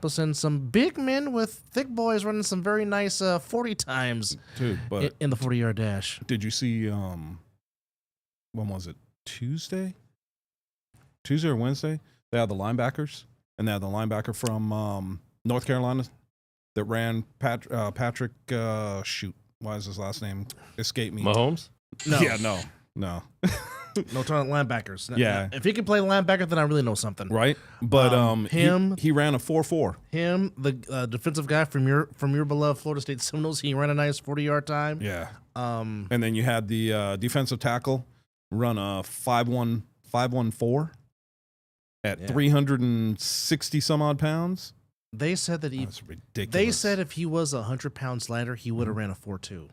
Indianapolis, and some big men with thick boys running some very nice 40 times Dude, but in the 40-yard dash. did you see, when was it, Tuesday or Wednesday? They had the linebackers, and they had the linebacker from North Carolina that ran Patrick, why is his last name escape me? Mahomes? No. Yeah, no. No talking linebackers. Yeah. If he can play linebacker, then I really know something. Right? But him, he ran a 4.4. Him, the defensive guy from your beloved Florida State Seminoles, he ran a nice 40-yard time. Yeah. And then you had the defensive tackle run a 5.14 at 360 some odd pounds. They said that That's ridiculous. They said if he was 100 pounds lighter, he would have ran a 4.2.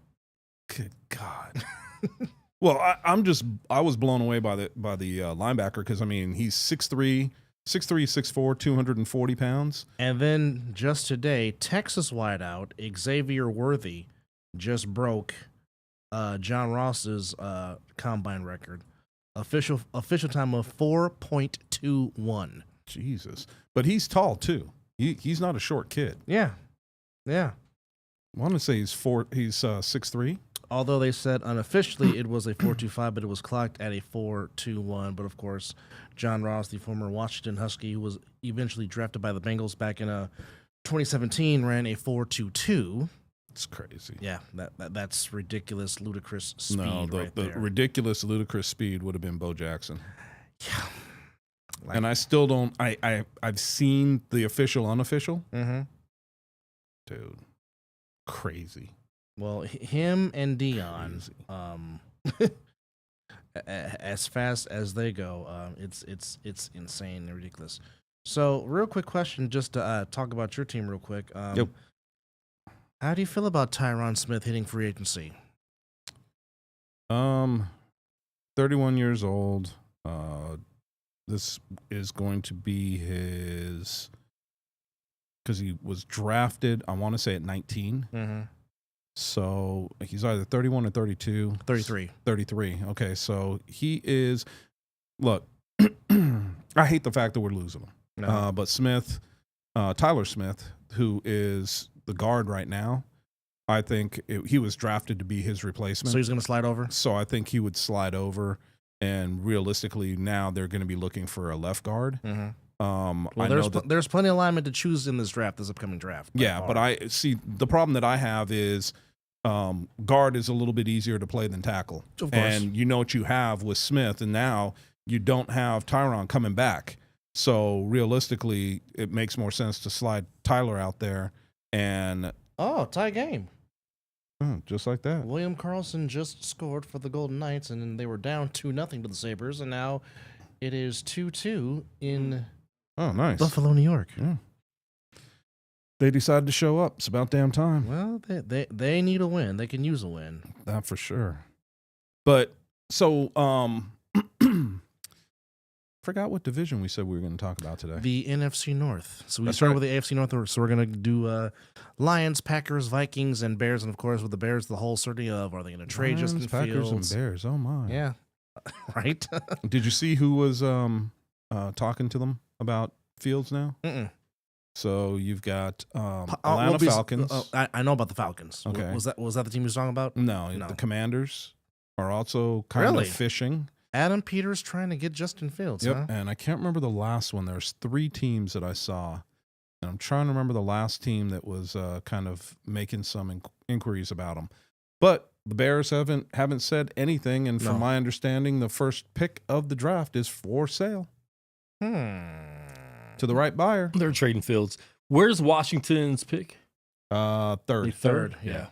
Good God. Well, I was blown away by the linebacker because I mean he's 6'3", 6'4", 240 pounds. And then just today, Texas wideout Xavier Worthy just broke John Ross's combine record, official time of 4.21. Jesus, but he's tall too. He's not a short kid. Yeah. I want to say he's 6'3". Although they said unofficially it was a 4.25, but it was clocked at a 4.21. But of course, John Ross, the former Washington Husky, who was eventually drafted by the Bengals back in 2017, ran a 4.22. It's crazy. Yeah, that's ridiculous, ludicrous speed. No, the ridiculous, ludicrous speed would have been Bo Jackson. Yeah. And I still don't. I've seen the official, unofficial. Mm-hmm. Dude, crazy. Well, him and Dion, as fast as they go, it's insane and ridiculous. So, real quick question, just to talk about your team real quick. Yep. How do you feel about Tyron Smith hitting free agency? 31 years old. This is going to be his, because he was drafted, I want to say at 19. Mm-hmm. So he's either 31 or 32. 33. Okay, so he is, look, I hate the fact that we're losing him. No. But Smith, Tyler Smith, who is the guard right now, I think he was drafted to be his replacement. So he's going to slide over? So I think he would slide over. And realistically, now they're going to be looking for a left guard. Mm-hmm. Well, there's plenty of linemen to choose in this upcoming draft. Yeah, but I see the problem that I have is guard is a little bit easier to play than tackle. Of course. And you know what you have with Smith, and now you don't have Tyron coming back. So realistically, it makes more sense to slide Tyler out there and tie game. Just like that. William Carlson just scored for the Golden Knights, and then they were down 2-0 to the Sabres, and now it is 2-2 in Buffalo, New York. Yeah. They decided to show up. It's about damn time. Well, they need a win. They can use a win. That for sure. But so forgot what division we said we were going to talk about today. The NFC North. So we That's started right. with the AFC North. So we're going to do Lions, Packers, Vikings, and Bears. And, of course, with the Bears, the whole certainty of are they going to trade Lions, Justin Packers, Fields? and Bears. Oh, my. Yeah. Right? Did you see who was talking to them about Fields now? Mm-mm. So you've got Atlanta Falcons. I know about the Falcons. Okay. Was that the team you was talking about? No, the Commanders are also kind of fishing. Adam Peters trying to get Justin Fields, huh? And I can't remember the last one. There's 3 teams that I saw, and I'm trying to remember the last team that was kind of making some inquiries about them. But the Bears haven't said anything, and from my understanding, the first pick of the draft is for sale to the right buyer. They're trading Fields. Where's Washington's pick? Third. Third, yeah.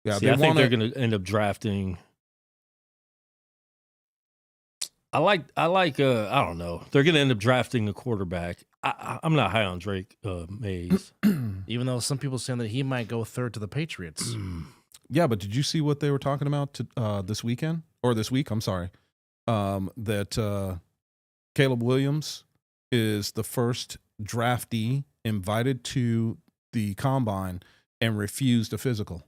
Yeah, I think they're going to end up drafting. I like. I don't know. They're going to end up drafting the quarterback. I'm not high on Drake Mays, even though some people saying that he might go third to the Patriots. Yeah, but did you see what they were talking about this weekend or this week? I'm sorry, that Caleb Williams is the first draftee invited to the combine and refused a physical,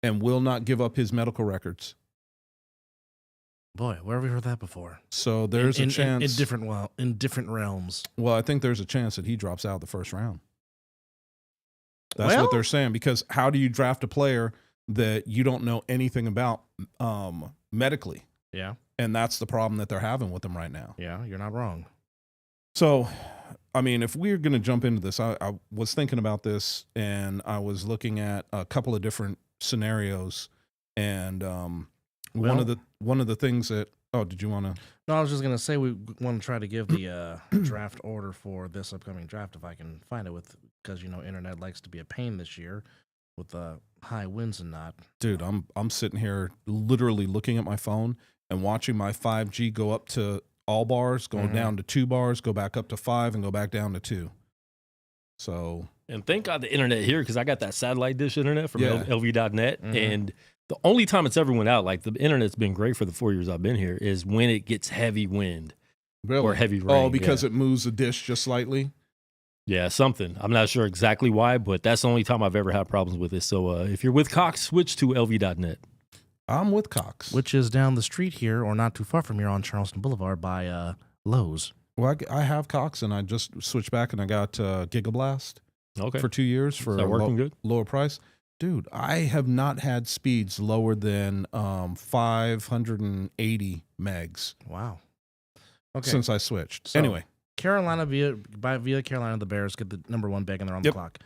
and will not give up his medical records. Boy, where have we heard that before? So there's a chance in different realms. Well, I think there's a chance that he drops out the first round. That's Well- what they're saying, because how do you draft a player that you don't know anything about medically? Yeah, And that's the problem that they're having with them right now. yeah, you're not wrong. So, I mean, if we're going to jump into this, I was thinking about this, and I was looking at a couple of different scenarios, and one of the things that did you want to? No, I was just gonna say we want to try to give the draft order for this upcoming draft if I can find it, because internet likes to be a pain this year with the high winds and not. Dude, I'm sitting here literally looking at my phone and watching my 5G go up to all bars, going down to 2 bars, go back up to 5, and go back down to 2. So, And thank God the internet here, because I got that satellite dish internet from Yeah. LV.net. And the only time it's ever went out, like the internet's been great for the 4 years I've been here, is when it gets heavy wind really? or heavy rain. Oh, because it moves the dish just slightly? Yeah, something. I'm not sure exactly why, but that's the only time I've ever had problems with it. So if you're with Cox, switch to LV.net. I'm with Cox. Which is down the street here, or not too far from here on Charleston Boulevard by Lowe's. Well, I have Cox, and I just switched back, and I got Gigablast Okay. for 2 years for Is that working good? lower price. Dude, I have not had speeds lower than 580 megs Wow. Okay. since I switched. So- Anyway, Carolina via Carolina, the Bears get the number 1 pick and they're on Yep. the clock.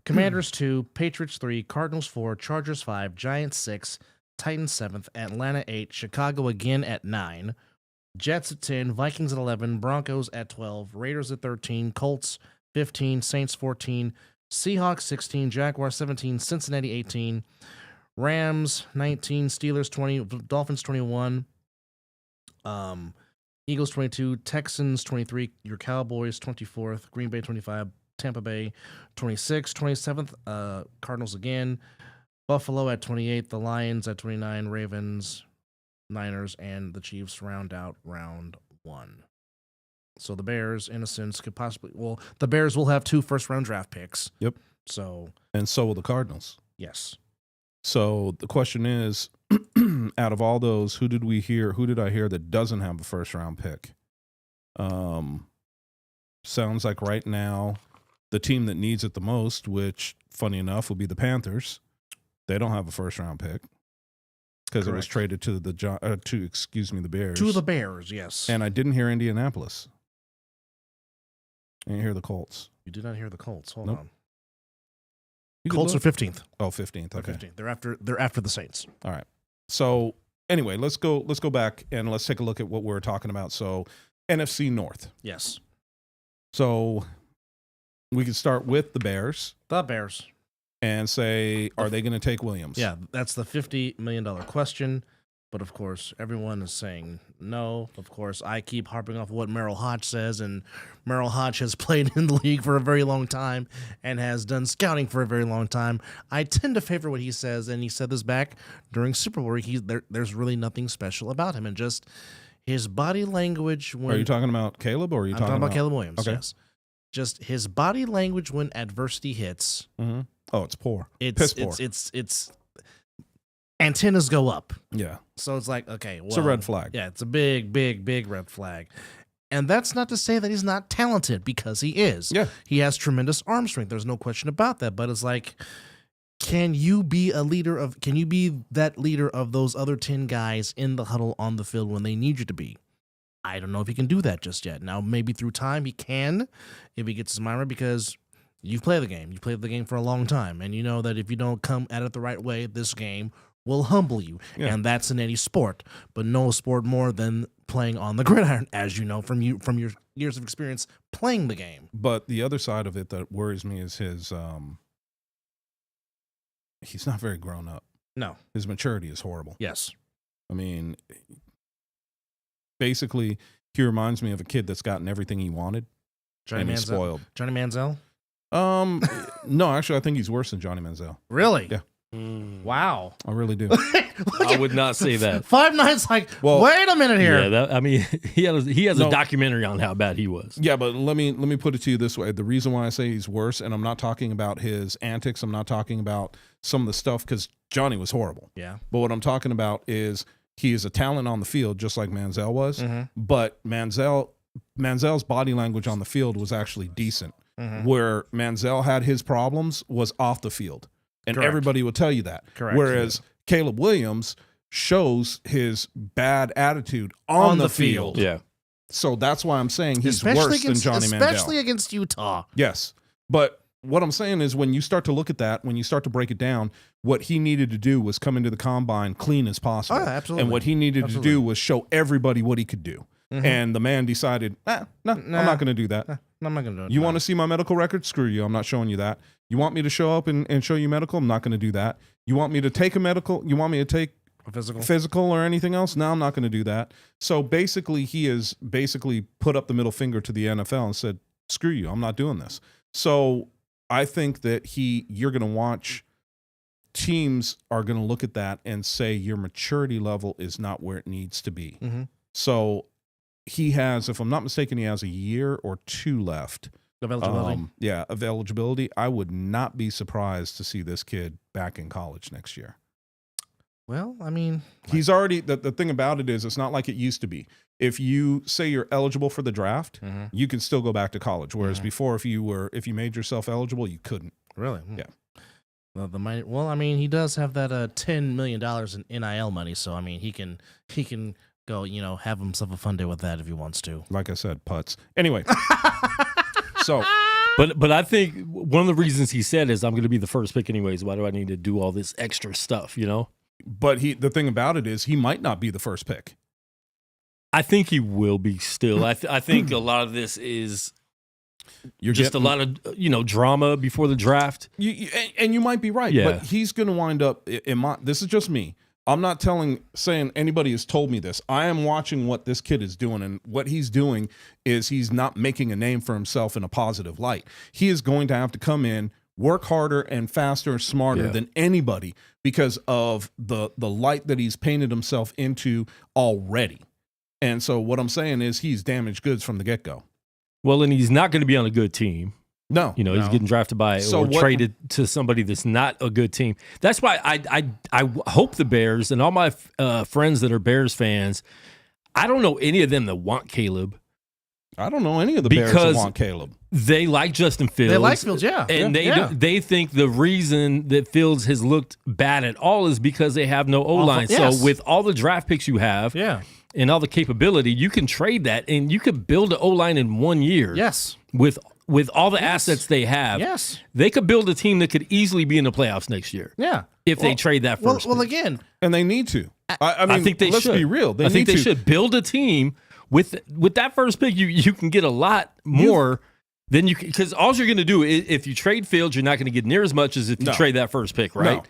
Commanders 2, Patriots 3, Cardinals 4, Chargers 5, Giants 6, Titans 7th, Atlanta 8, Chicago again at 9, Jets at 10, Vikings at 11, Broncos at 12, Raiders at 13, Colts 15, Saints 14, Seahawks 16, Jaguars 17, Cincinnati 18, Rams 19, Steelers 20, Dolphins 21, Eagles 22, Texans 23, your Cowboys 24th, Green Bay 25, Tampa Bay 26, 27th, Cardinals again, Buffalo at 28, the Lions at 29, Ravens, Niners, and the Chiefs round out round 1. So the Bears, in a sense, could possibly, the Bears will have 2 first-round draft picks. Yep. So, and so will the Cardinals. yes. So the question is, out of all those, who did I hear that doesn't have a first round pick? Sounds like right now the team that needs it the most, which funny enough will be the Panthers, they don't have a first round pick because it was Correct. traded to the Bears. To the Bears, yes. And I didn't hear Indianapolis. I didn't hear the Colts. You did not hear the Colts. Hold Nope. on. You could Colts are look. 15th. Oh, 15th. Okay. 15th. They're after the Saints. All right. So anyway, let's go back and let's take a look at what we're talking about. So NFC North. Yes. So we can start with the Bears The Bears. and say, are they going to take Williams? Yeah, that's the $50 million question. But of course, everyone is saying no. Of course, I keep harping off what Merrill Hodge says, and Merrill Hodge has played in the league for a very long time and has done scouting for a very long time. I tend to favor what he says, and he said this back during Super Bowl. There's really nothing special about him, and just his body language. When Are you talking about Caleb, or are you I'm talking about Caleb Williams? Okay. Yes, just his body language when adversity hits. Mm-hmm. Oh, it's poor. It's Piss poor. it's antennas go up. Yeah. So it's like, okay, well, It's a red flag. Yeah, it's a big, big, big red flag. And that's not to say that he's not talented, because he is. Yeah. He has tremendous arm strength. There's no question about that. But it's like, can you be that leader of those other 10 guys in the huddle on the field when they need you to be? I don't know if he can do that just yet. Now, maybe through time he can, if he gets his mind right, because you've played the game. You've played the game for a long time. And you know that if you don't come at it the right way, this game will humble you. Yeah. And that's in any sport, but no sport more than playing on the gridiron, as you know from your years of experience playing the game. But the other side of it that worries me is his he's not very grown up. No. His maturity is horrible. Yes. I mean, basically, he reminds me of a kid that's gotten everything he wanted and he's spoiled. Johnny Manziel? No, actually, I think he's worse than Johnny Manziel. Really? Yeah. Wow. I really do. I would not say that. 5'9's like, Well, wait a minute here. Yeah, he has No. a documentary on how bad he was. Yeah, but let me put it to you this way. The reason why I say he's worse, and I'm not talking about his antics, I'm not talking about some of the stuff, because Johnny was horrible. Yeah. But what I'm talking about is He is a talent on the field, just like Manziel was. But Manziel's body language on the field was actually decent. Where Manziel had his problems was off the field. And Correct. everybody will tell you that. Correct. Whereas Caleb Williams shows his bad attitude on the field. Yeah. So that's why I'm saying he's Especially worse than Johnny Mandel. Especially against Utah. Yes. But what I'm saying is when you start to look at that, when you start to break it down, what he needed to do was come into the combine clean as possible. Oh, absolutely. And what he needed to do was show everybody what he could do. And the man decided, no, I'm not going to do that. I'm not going to do it. You want to see my medical record? Screw you. I'm not showing you that. You want me to show up and show you medical? I'm not going to do that. You want me to take a medical? You want me to take a physical or anything else? No, I'm not going to do that. So basically, he has basically put up the middle finger to the NFL and said, screw you. I'm not doing this. So I think that you're going to watch teams are going to look at that and say your maturity level is not where it needs to be. So he has, if I'm not mistaken, he has a year or two left of eligibility. Of eligibility. I would not be surprised to see this kid back in college next year. Well, I mean, he's already, the thing about it is it's not like it used to be. If you say you're eligible for the draft, you can still go back to college. Whereas before, if you made yourself eligible, you couldn't. Really? Yeah. Well, I mean, he does have that $10 million in NIL money, so I mean, he can go, have himself a fun day with that if he wants to. Like I said, putts. Anyway, so. But I think one of the reasons he said is I'm going to be the first pick anyways. Why do I need to do all this extra stuff? But the thing about it is he might not be the first pick. I think he will be still. I think a lot of this is just a lot of drama before the draft. And you might be right. Yeah. But he's going to wind up this is just me. I'm not saying anybody has told me this. I am watching what this kid is doing, and what he's doing is he's not making a name for himself in a positive light. He is going to have to come in, work harder and faster and smarter than anybody because of the light that he's painted himself into already. And so what I'm saying is he's damaged goods from the get-go. Well, and he's not going to be on a good team. No. He's getting drafted by traded to somebody that's not a good team. That's why I hope the Bears and all my friends that are Bears fans, I don't know any of them that want Caleb. I don't know any of the Bears that want Caleb. They like Justin Fields. They like Fields, yeah. And they think the reason that Fields has looked bad at all is because they have no O-line. Yes. So with all the draft picks you have and all the capability, you can trade that and you could build an O-line in 1 year. Yes. With all the assets they have, they could build a team that could easily be in the playoffs next year. Yeah. If they trade that first. Well, again. And they need to. I mean, I think they let's should. be real. I think they should build a team with that first pick. You can get a lot more than you can, because all you're going to do is if you trade Fields, you're not going to get near as much as if you trade that first pick, right?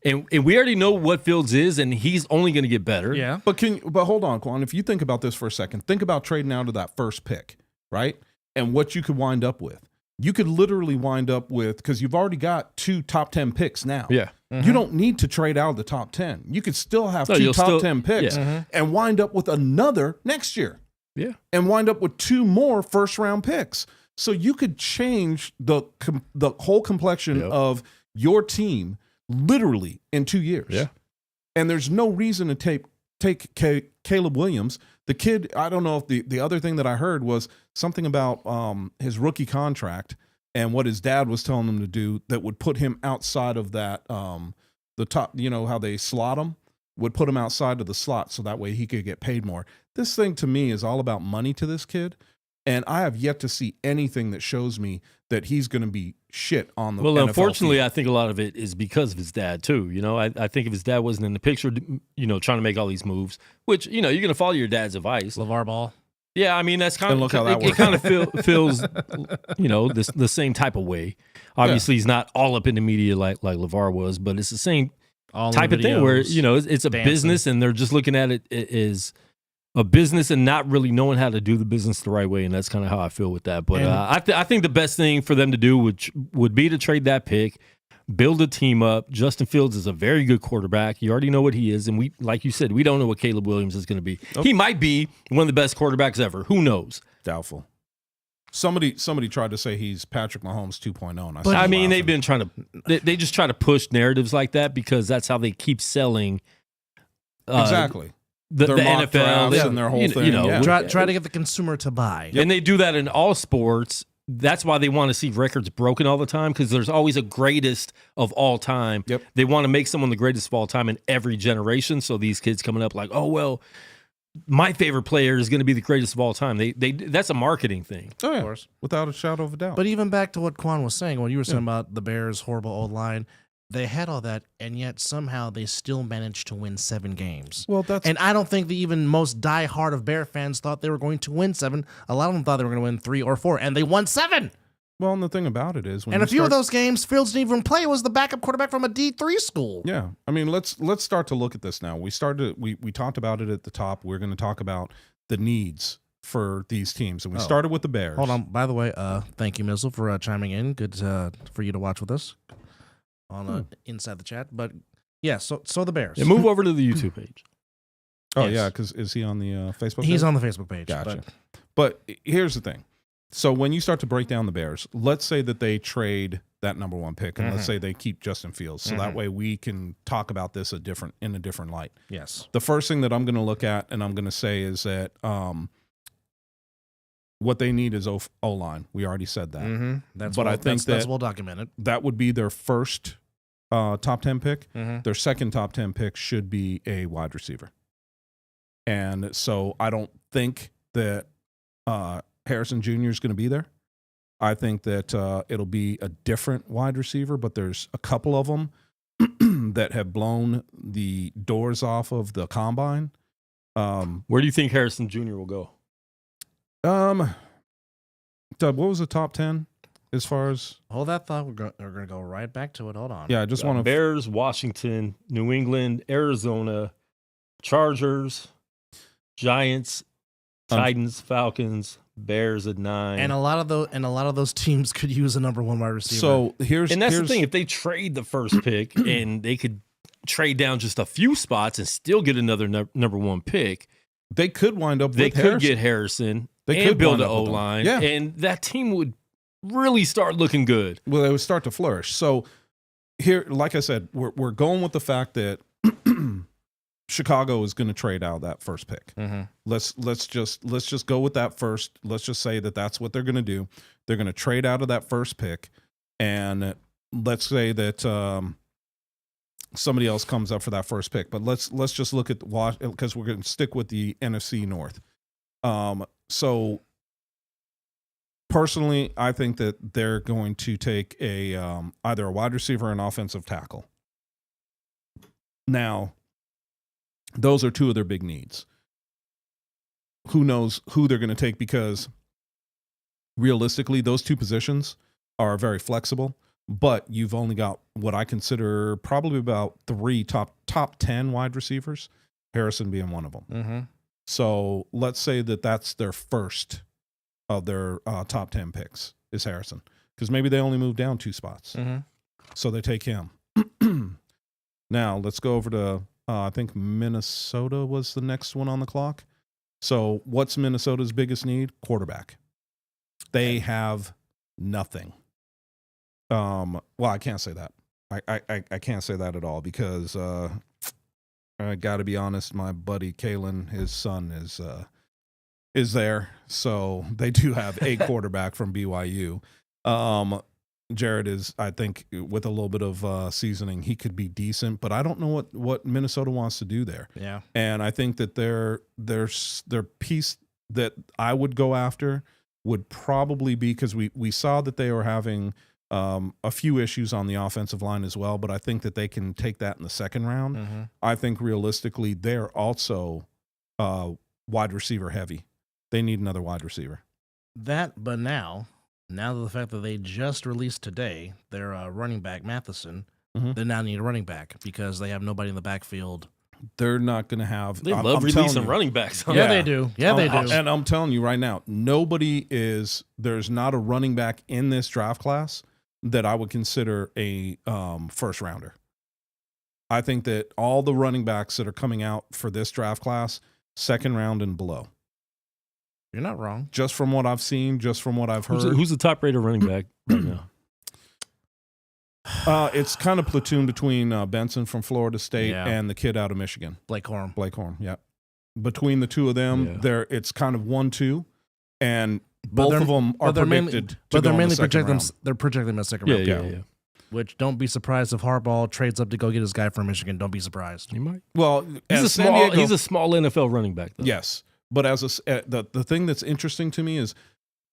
No. And we already know what Fields is, and he's only going to get better. Yeah. But hold on, Quan. If you think about this for a second, think about trading out of that first pick, right? And what you could wind up with. You could literally wind up with, because you've already got 2 top 10 picks now. Yeah. You don't need to trade out of the top 10. You could still have 2 top 10 picks and wind up with another next year. Yeah. And wind up with 2 more first-round picks. So you could change the whole complexion of your team literally in 2 years. Yeah. And there's no reason to take Caleb Williams. The kid, I don't know if the other thing that I heard was something about his rookie contract and what his dad was telling him to do that would put him outside of that, the top, how they slot him, would put him outside of the slot so that way he could get paid more. This thing to me is all about money to this kid. And I have yet to see anything that shows me that he's going to be shit on the NFL unfortunately, field. I think a lot of it is because of his dad, too. I think if his dad wasn't in the picture, trying to make all these moves, which, you're going to follow your dad's advice. LeVar Ball. Yeah, I mean, that's kind And of, look how that it kind of feels, the same type of way. Obviously, he's not all up in the media like LeVar was, but it's the same type of thing where, it's a business and they're just looking at it as a business and not really knowing how to do the business the right way, and that's kind of how I feel with that. But I think the best thing for them to do would be to trade that pick, build a team up. Justin Fields is a very good quarterback. You already know what he is, and we, like you said, we don't know what Caleb Williams is going to be. He might be one of the best quarterbacks ever. Who knows? Doubtful. Somebody tried to say he's Patrick Mahomes 2.0. But I mean, they've been trying to they just try to push narratives like that because that's how they keep selling. Exactly. the mock NFL drafts and their whole thing. Yeah. Try to get the consumer to buy. And they do that in all sports. That's why they want to see records broken all the time, because there's always a greatest of all time. Yep. They want to make someone the greatest of all time in every generation. So these kids coming up like, oh, well, my favorite player is going to be the greatest of all time. They that's a marketing thing. Oh, yeah. Of course. Without a shadow of a doubt. But even back to what Quan was saying, when you were saying about the Bears' horrible old line, they had all that, and yet somehow they still managed to win 7 games. Well, that's And I don't think the even most diehard of Bear fans thought they were going to win 7. A lot of them thought they were going to win 3 or 4, and they won 7. well, and the thing about it is, when And you a few start, of those games, Fields didn't even play. It was the backup quarterback from a D3 school. yeah. I mean, let's start to look at this now. We talked about it at the top. We're going to talk about the needs for these teams, and we started with the Bears. Hold on. By the way, thank you, Mizzle, for chiming in. Good for you to watch with us on inside the chat. But yeah, so the Bears. Yeah, move over to the YouTube page. Oh Yes. yeah, because is he on the Facebook? He's page? on the Facebook page. Gotcha. But here's the thing. So when you start to break down the Bears, let's say that they trade that number 1 pick, and let's say they keep Justin Fields, so that way we can talk about this in a different light. Yes. The first thing that I'm going to look at and I'm going to say is that what they need is O-line. We already said that. Mm-hmm. That's But I think that's that- well documented. That would be their first top 10 pick. Mm-hmm. Their second top 10 pick should be a wide receiver. And so I don't think that Harrison Jr. is going to be there. I think that it'll be a different wide receiver, but there's a couple of them that have blown the doors off of the combine. Where do you think Harrison Jr. will go? Doug, what was the top 10 as far as? Hold that thought. We're going to go right back to it. Hold on. Yeah, I just want to. Bears, Washington, New England, Arizona, Chargers, Giants, Titans, Falcons, Bears at 9. And a lot of those teams could use a number 1 wide receiver. So here's the thing: if they trade the first pick and they could trade down just a few spots and still get another number 1 pick, they could wind up. they with could Harrison. get Harrison. They and could build wind an up with them. O-line, Yeah. and that team would really start looking good. Well, they would start to flourish. So here, like I said, we're going with the fact that Chicago is going to trade out that first pick. Mm-hmm. Let's just go with that first. Let's just say that that's what they're going to do. They're going to trade out of that first pick, and let's say that somebody else comes up for that first pick. But let's just look at because we're going to stick with the NFC North. So personally, I think that they're going to take either a wide receiver or an offensive tackle. Now, those are 2 of their big needs. Who knows who they're going to take, because realistically, those 2 positions are very flexible, but you've only got what I consider probably about 3 top 10 wide receivers, Harrison being one of them. Mm-hmm. So let's say that that's their first of their top 10 picks is Harrison, because maybe they only move down 2 spots. Mm-hmm. So they take him. Now let's go over to, I think Minnesota was the next one on the clock. So what's Minnesota's biggest need? Quarterback. They have nothing. Well, I can't say that. I can't say that at all, because I got to be honest, my buddy Kalen, his son is there, so they do have a quarterback from BYU. Jared is, I think, with a little bit of seasoning, he could be decent, but I don't know what Minnesota wants to do there. Yeah, and I think that their piece that I would go after would probably be, because we saw that they were having a few issues on the offensive line as well, but I think that they can take that in the second round. Mm-hmm. I think realistically they're also wide receiver heavy. They need another wide receiver. But now the fact that they just released today their running back Matheson, they now need a running back because they have nobody in the backfield. They're not going to have. They love releasing running backs. Huh? Yeah, they do. Yeah, they do. And I'm telling you right now, there's not a running back in this draft class that I would consider a first rounder. I think that all the running backs that are coming out for this draft class, second round and below. You're not wrong. Just from what I've seen, just from what I've heard. Who's the top rated running back right now? It's kind of platoon between Benson from Florida State Yeah. and the kid out of Michigan. Blake Corum. Blake Horn, yeah. between the two of them. Yeah. It's kind of 1-2, and But both of them are they're predicted to but go they're in the mainly second projecting them. round. They're projecting them as second Yeah, round. yeah. Which don't be surprised if Harbaugh trades up to go get his guy from Michigan. Don't be surprised. He might. Well, He's as a San small. Diego- He's a small NFL running back, though. Yes, but as the thing that's interesting to me is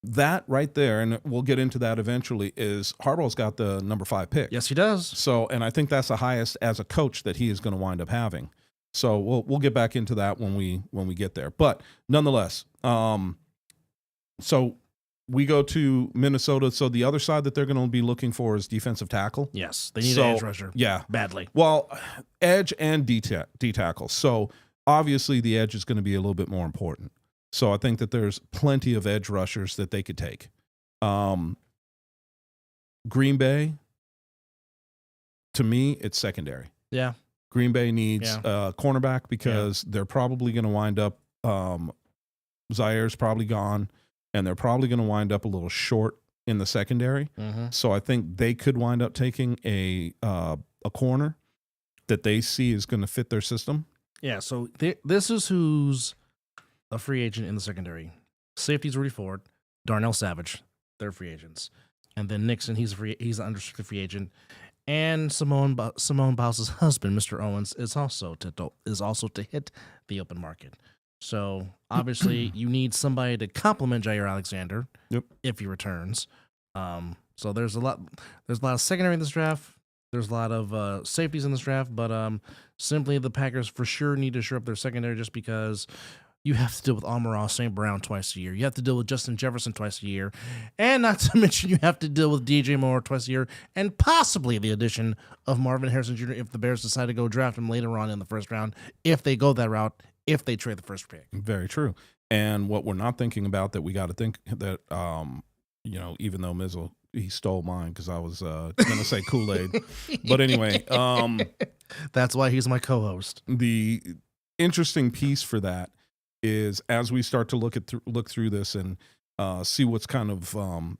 that right there, and we'll get into that eventually, is Harbaugh's got the number 5 pick. Yes, he does. So, and I think that's the highest as a coach that he is going to wind up having. So we'll get back into that when we get there. But nonetheless, so we go to Minnesota. So the other side that they're going to be looking for is defensive tackle. Yes, they need an edge rusher. Yeah, badly. well, edge and D tackle. So obviously the edge is going to be a little bit more important. So I think that there's plenty of edge rushers that they could take. Green Bay, to me, it's secondary. Yeah. Green Bay needs a cornerback because they're probably going to wind up Zaire's probably gone, and they're probably going to wind up a little short in the secondary. Mm-hmm. So I think they could wind up taking a corner that they see is going to fit their system. Yeah, so this is who's a free agent in the secondary. Safety's Rudy Ford, Darnell Savage, they're free agents. And then Nixon, he's an unrestricted free agent. And Simone Bowles' husband, Mr. Owens, is also to hit the open market. So obviously, you need somebody to complement Jair Alexander if he returns. So there's a lot of secondary in this draft. There's a lot of safeties in this draft, but simply the Packers for sure need to shore up their secondary just because you have to deal with Amon-Ra St. Brown twice a year. You have to deal with Justin Jefferson twice a year. And not to mention you have to deal with DJ Moore twice a year and possibly the addition of Marvin Harrison Jr. if the Bears decide to go draft him later on in the first round, if they go that route, if they trade the first pick. Very true. And what we're not thinking about that we got to think that, even though Mizzle, he stole mine because I was going to say Kool-Aid. But anyway. That's why he's my co-host. The interesting piece for that is as we start to look through this and see what's kind of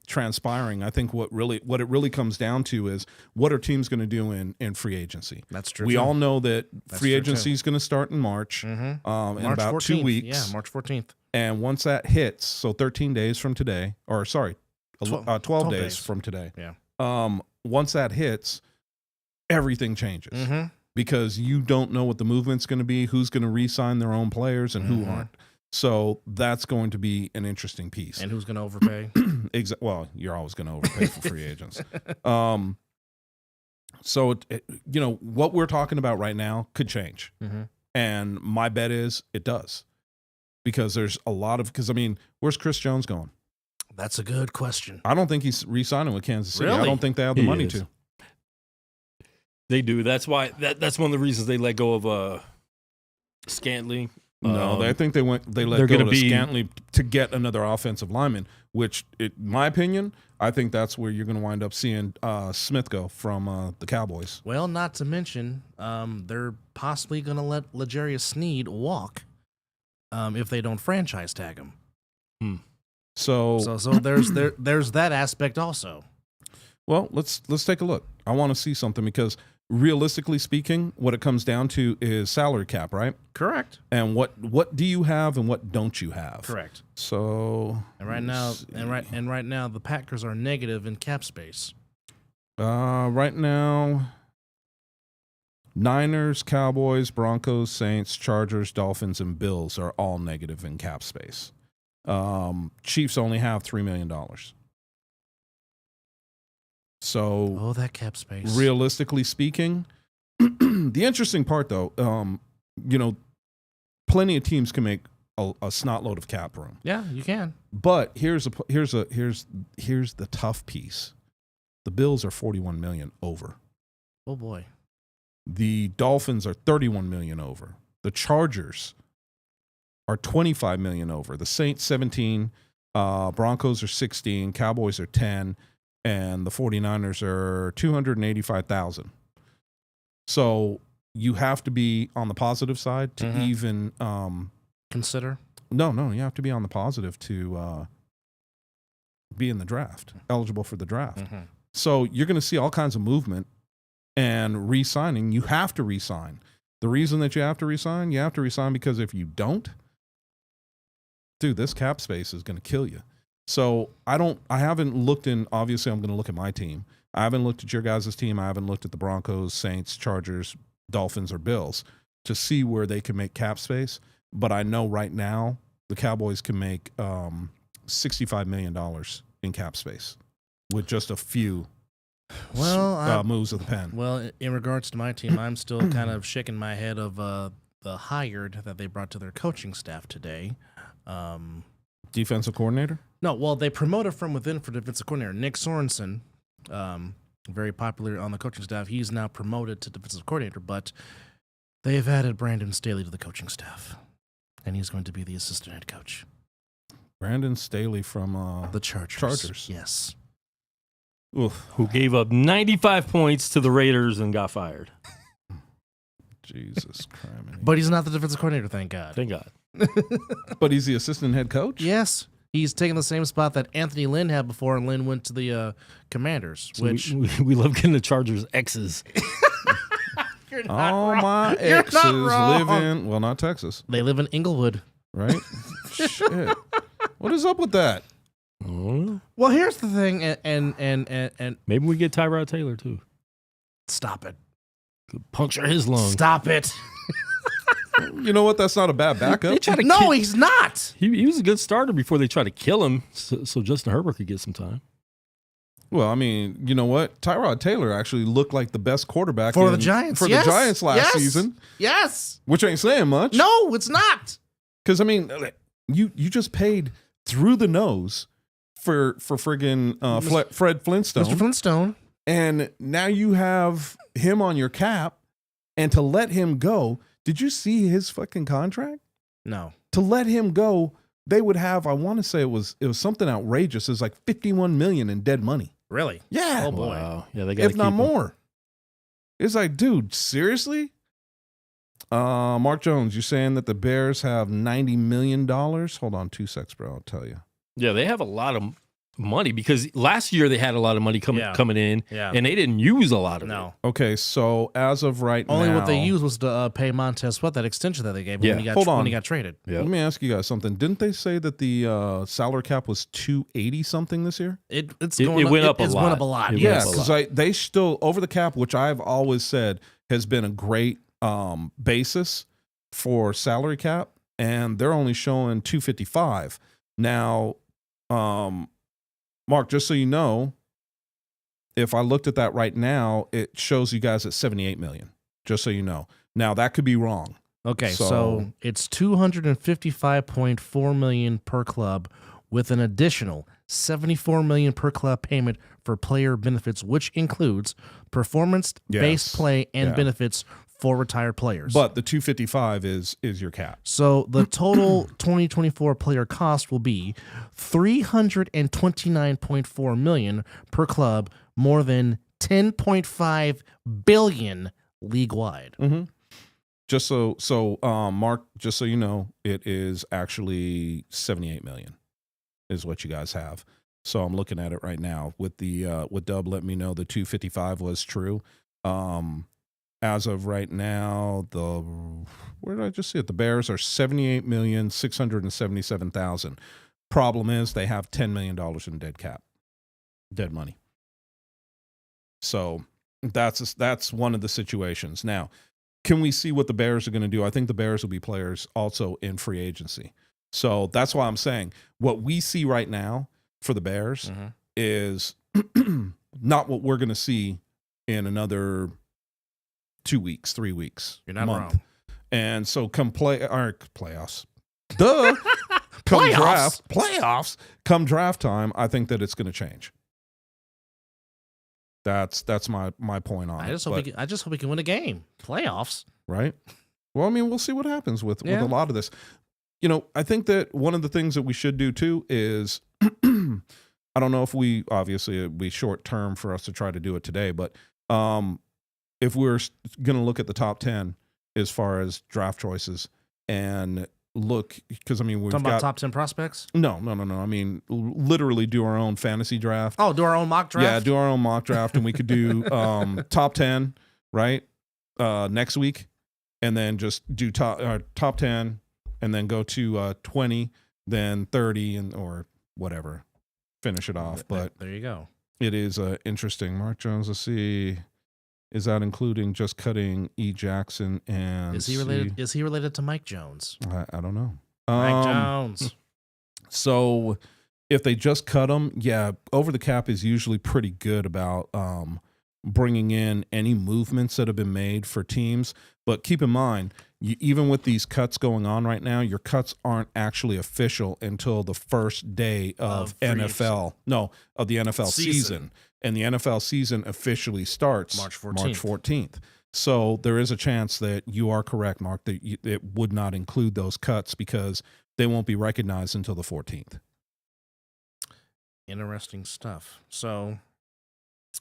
transpiring, I think what it really comes down to is what are teams going to do in free agency. That's true. We all know that free agency too. is going to start in March, in March March about 14th. 2 weeks. Yeah, March 14th. And once that hits, so 13 days from today, or sorry, 12 days from today. Yeah. Once that hits, everything changes. Mm-hmm. Because you don't know what the movement's going to be, who's going to re-sign their own players and who aren't. So that's going to be an interesting piece. And who's going to overpay? Well, you're always going to overpay for free agents. So, what we're talking about right now could change. Mm-hmm. And my bet is it does. Because there's a lot of, where's Chris Jones going? That's a good question. I don't think he's re-signing with Kansas City. Really? I don't think they have the He money is. to. They do. That's why. That's one of the reasons they let go of Scantling. No, I think they let they're go gonna of be- Scantling to get another offensive lineman, which, in my opinion, I think that's where you're going to wind up seeing Smith go from the Cowboys. Well, not to mention, they're possibly going to let L'Jarius Sneed walk if they don't franchise tag him. So there's that aspect also. well, let's take a look. I want to see something because realistically speaking, what it comes down to is salary cap, right? Correct. And what do you have and what don't you have? Correct. So And right now, the Packers are negative in cap space. right now, Niners, Cowboys, Broncos, Saints, Chargers, Dolphins, and Bills are all negative in cap space. Chiefs only have $3 million. So, that cap space. realistically speaking, the interesting part, though, plenty of teams can make a snot load of cap room. Yeah, you can. But here's the tough piece. The Bills are $41 million over. Oh boy. The Dolphins are $31 million over. The Chargers are $25 million over. The Saints 17, Broncos are 16, Cowboys are 10, and the 49ers are 285,000. So you have to be on the positive side to even Consider. No, you have to be on the positive to be in the draft, eligible for the draft. Mm-hmm. So you're going to see all kinds of movement and re-signing. You have to re-sign. The reason that you have to resign because if you don't, dude, this cap space is going to kill you. So I haven't looked in, obviously I'm going to look at my team. I haven't looked at your guys' team. I haven't looked at the Broncos, Saints, Chargers, Dolphins, or Bills to see where they can make cap space. But I know right now the Cowboys can make $65 million in cap space with just a few moves of the pen. Well, in regards to my team, I'm still kind of shaking my head of the hired that they brought to their coaching staff today. Defensive coordinator? No, well, they promoted from within for defensive coordinator. Nick Sorensen, very popular on the coaching staff. He's now promoted to defensive coordinator, but they've added Brandon Staley to the coaching staff, and he's going to be the assistant head coach. Brandon Staley from the Chargers. Chargers. Yes. Oof. Who gave up 95 points to the Raiders and got fired. Jesus Christ. But he's not the defensive coordinator, thank God. Thank God. But he's the assistant head coach? Yes. He's taking the same spot that Anthony Lynn had before, and Lynn went to the Commanders, So which... we love getting the Chargers X's. You're not All wrong. my You're exes not wrong. live in, well, not Texas, They live in Inglewood. right? Shit. What is up with that? Oh, Well, here's the thing, and maybe we get Tyrod Taylor, too. stop it. Could puncture his lung. Stop it. You know what? That's not a bad backup. They try to No, kill- he's not. he was a good starter before they tried to kill him, so Justin Herbert could get some time. Well, I mean, you know what? Tyrod Taylor actually looked like the best quarterback For the Giants. For Yes. the Giants last Yes. season, Yes. which ain't saying much. No, it's not. Because I mean, you just paid through the nose for friggin' Fred Flintstone, Mr. Flintstone. and now you have him on your cap, and to let him go. Did you see his fucking contract? No. To let him go, they would have. I want to say it was something outrageous. It was like $51 million in dead money. Really? Yeah. Oh, boy. Wow. Yeah, they got If not more. It's like, dude, seriously? Mark Jones, you're saying that the Bears have $90 million? Hold on 2 secs, bro. I'll tell you. Yeah, they have a lot of money because last year they had a lot of money coming in, Yeah. and they didn't use a lot of it. No. Okay, so as of right Only now. what they used was to pay Montez Sweat that extension that they gave him Yeah. when he got Hold on. when he got traded. Yeah. Let me ask you guys something. Didn't they say that the salary cap was 280 something this year? It went up a It's lot. went up a lot. It went Yes. up a Because they still, over the cap, which I've always said has been a great basis for salary cap, and they're only showing 255. Now, Mark, just so you know, if I looked at that right now, it shows you guys at 78 million. Just so you know. Now that could be wrong. Okay, So- so it's $255.4 million per club, with an additional $74 million per club payment for player benefits, which includes performance-based Yes. play and Yeah. benefits for retired players. But the 255 is your cap. So the total 2024 player cost will be $329.4 million per club, more than $10.5 billion league wide. Mm-hmm. Just so Mark, just so you know, it is actually 78 million is what you guys have. So I'm looking at it right now with the with Dub let me know the 255 was true. As of right now, where did I just see it? The Bears are 78,677,000. Problem is they have $10 million in dead money. So that's one of the situations. Now, can we see what the Bears are going to do? I think the Bears will be players also in free agency. So that's why I'm saying what we see right now for the Bears is not what we're going to see in another 2 weeks, 3 weeks, You're not month. wrong. And so come playoffs. Duh. Come playoffs. Come draft time, I think that it's going to change. That's my point on I it. just hope we can win a game. Playoffs. Right? Well, I mean, we'll see what happens with Yeah. a lot of this. You know, I think that one of the things that we should do too is I don't know if obviously it'd be short term for us to try to do it today, but if we're going to look at the top 10 as far as draft choices and look, because I mean, we've Talking got about top 10 prospects? No. I mean, literally do our own fantasy draft. Oh, do our own mock draft? Yeah, do our own mock draft, and we could do top 10, right? Next week. and then just do top 10, and then go to 20, then 30, and or whatever, finish it off. But there you go. It is interesting. Mark Jones. Let's see. Is that including just cutting E. Jackson and is he related? Is he related to Mike Jones? I don't know. Mike Jones. So if they just cut him, yeah, over the cap is usually pretty good about bringing in any movements that have been made for teams. But keep in mind, even with these cuts going on right now, your cuts aren't actually official until the first day of the NFL season. And the NFL season officially starts March 14th. So there is a chance that you are correct, Mark, that it would not include those cuts because they won't be recognized until the 14th. Interesting stuff. So,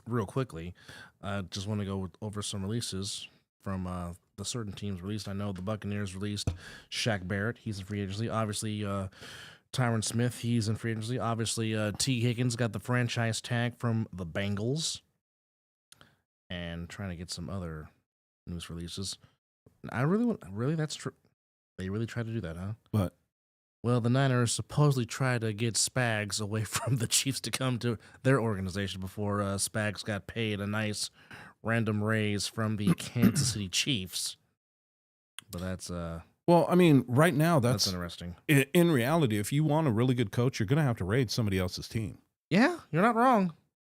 real quickly, I just want to go over some releases from the certain teams released. I know the Buccaneers released Shaq Barrett. He's in free agency. Obviously, Tyron Smith, he's in free agency. Obviously, T. Higgins got the franchise tag from the Bengals. And trying to get some other news releases. That's true. They really tried to do that, huh? What? Well, the Niners supposedly tried to get Spags away from the Chiefs to come to their organization before Spags got paid a nice random raise from the Kansas City Chiefs. But that's well, I mean, right now that's interesting. In reality, if you want a really good coach, you're going to have to raid somebody else's team. Yeah, you're not wrong.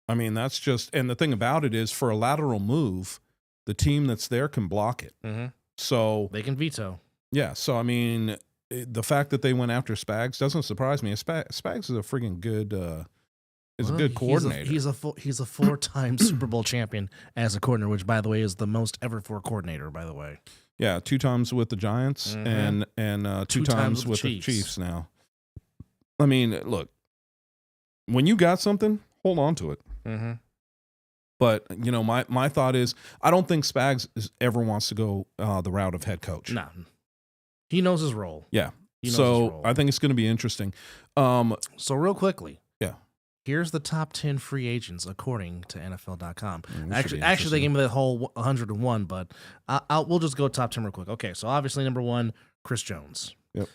I mean, that's just, and the thing about it is, for a lateral move, the team that's there can block it. Mm-hmm. So they can veto. Yeah. So I mean, the fact that they went after Spags doesn't surprise me. Spags is a friggin' good, a good coordinator. He's a 4-time Super Bowl champion as a coordinator, which, by the way, is the most ever for a coordinator. By the way. Yeah, 2 times with the Giants and 2 times with the Chiefs now. I mean, look, when you got something, hold on to it. Mm-hmm. But, you know, my thought is, I don't think Spags ever wants to go the route of head coach. No. He knows his role. Yeah. So I think it's going to be interesting. So real quickly. Yeah. Here's the top 10 free agents according to NFL.com. Actually, they gave me that whole 101, but we'll just go top 10 real quick. Okay, so obviously number 1, Chris Jones. Yep.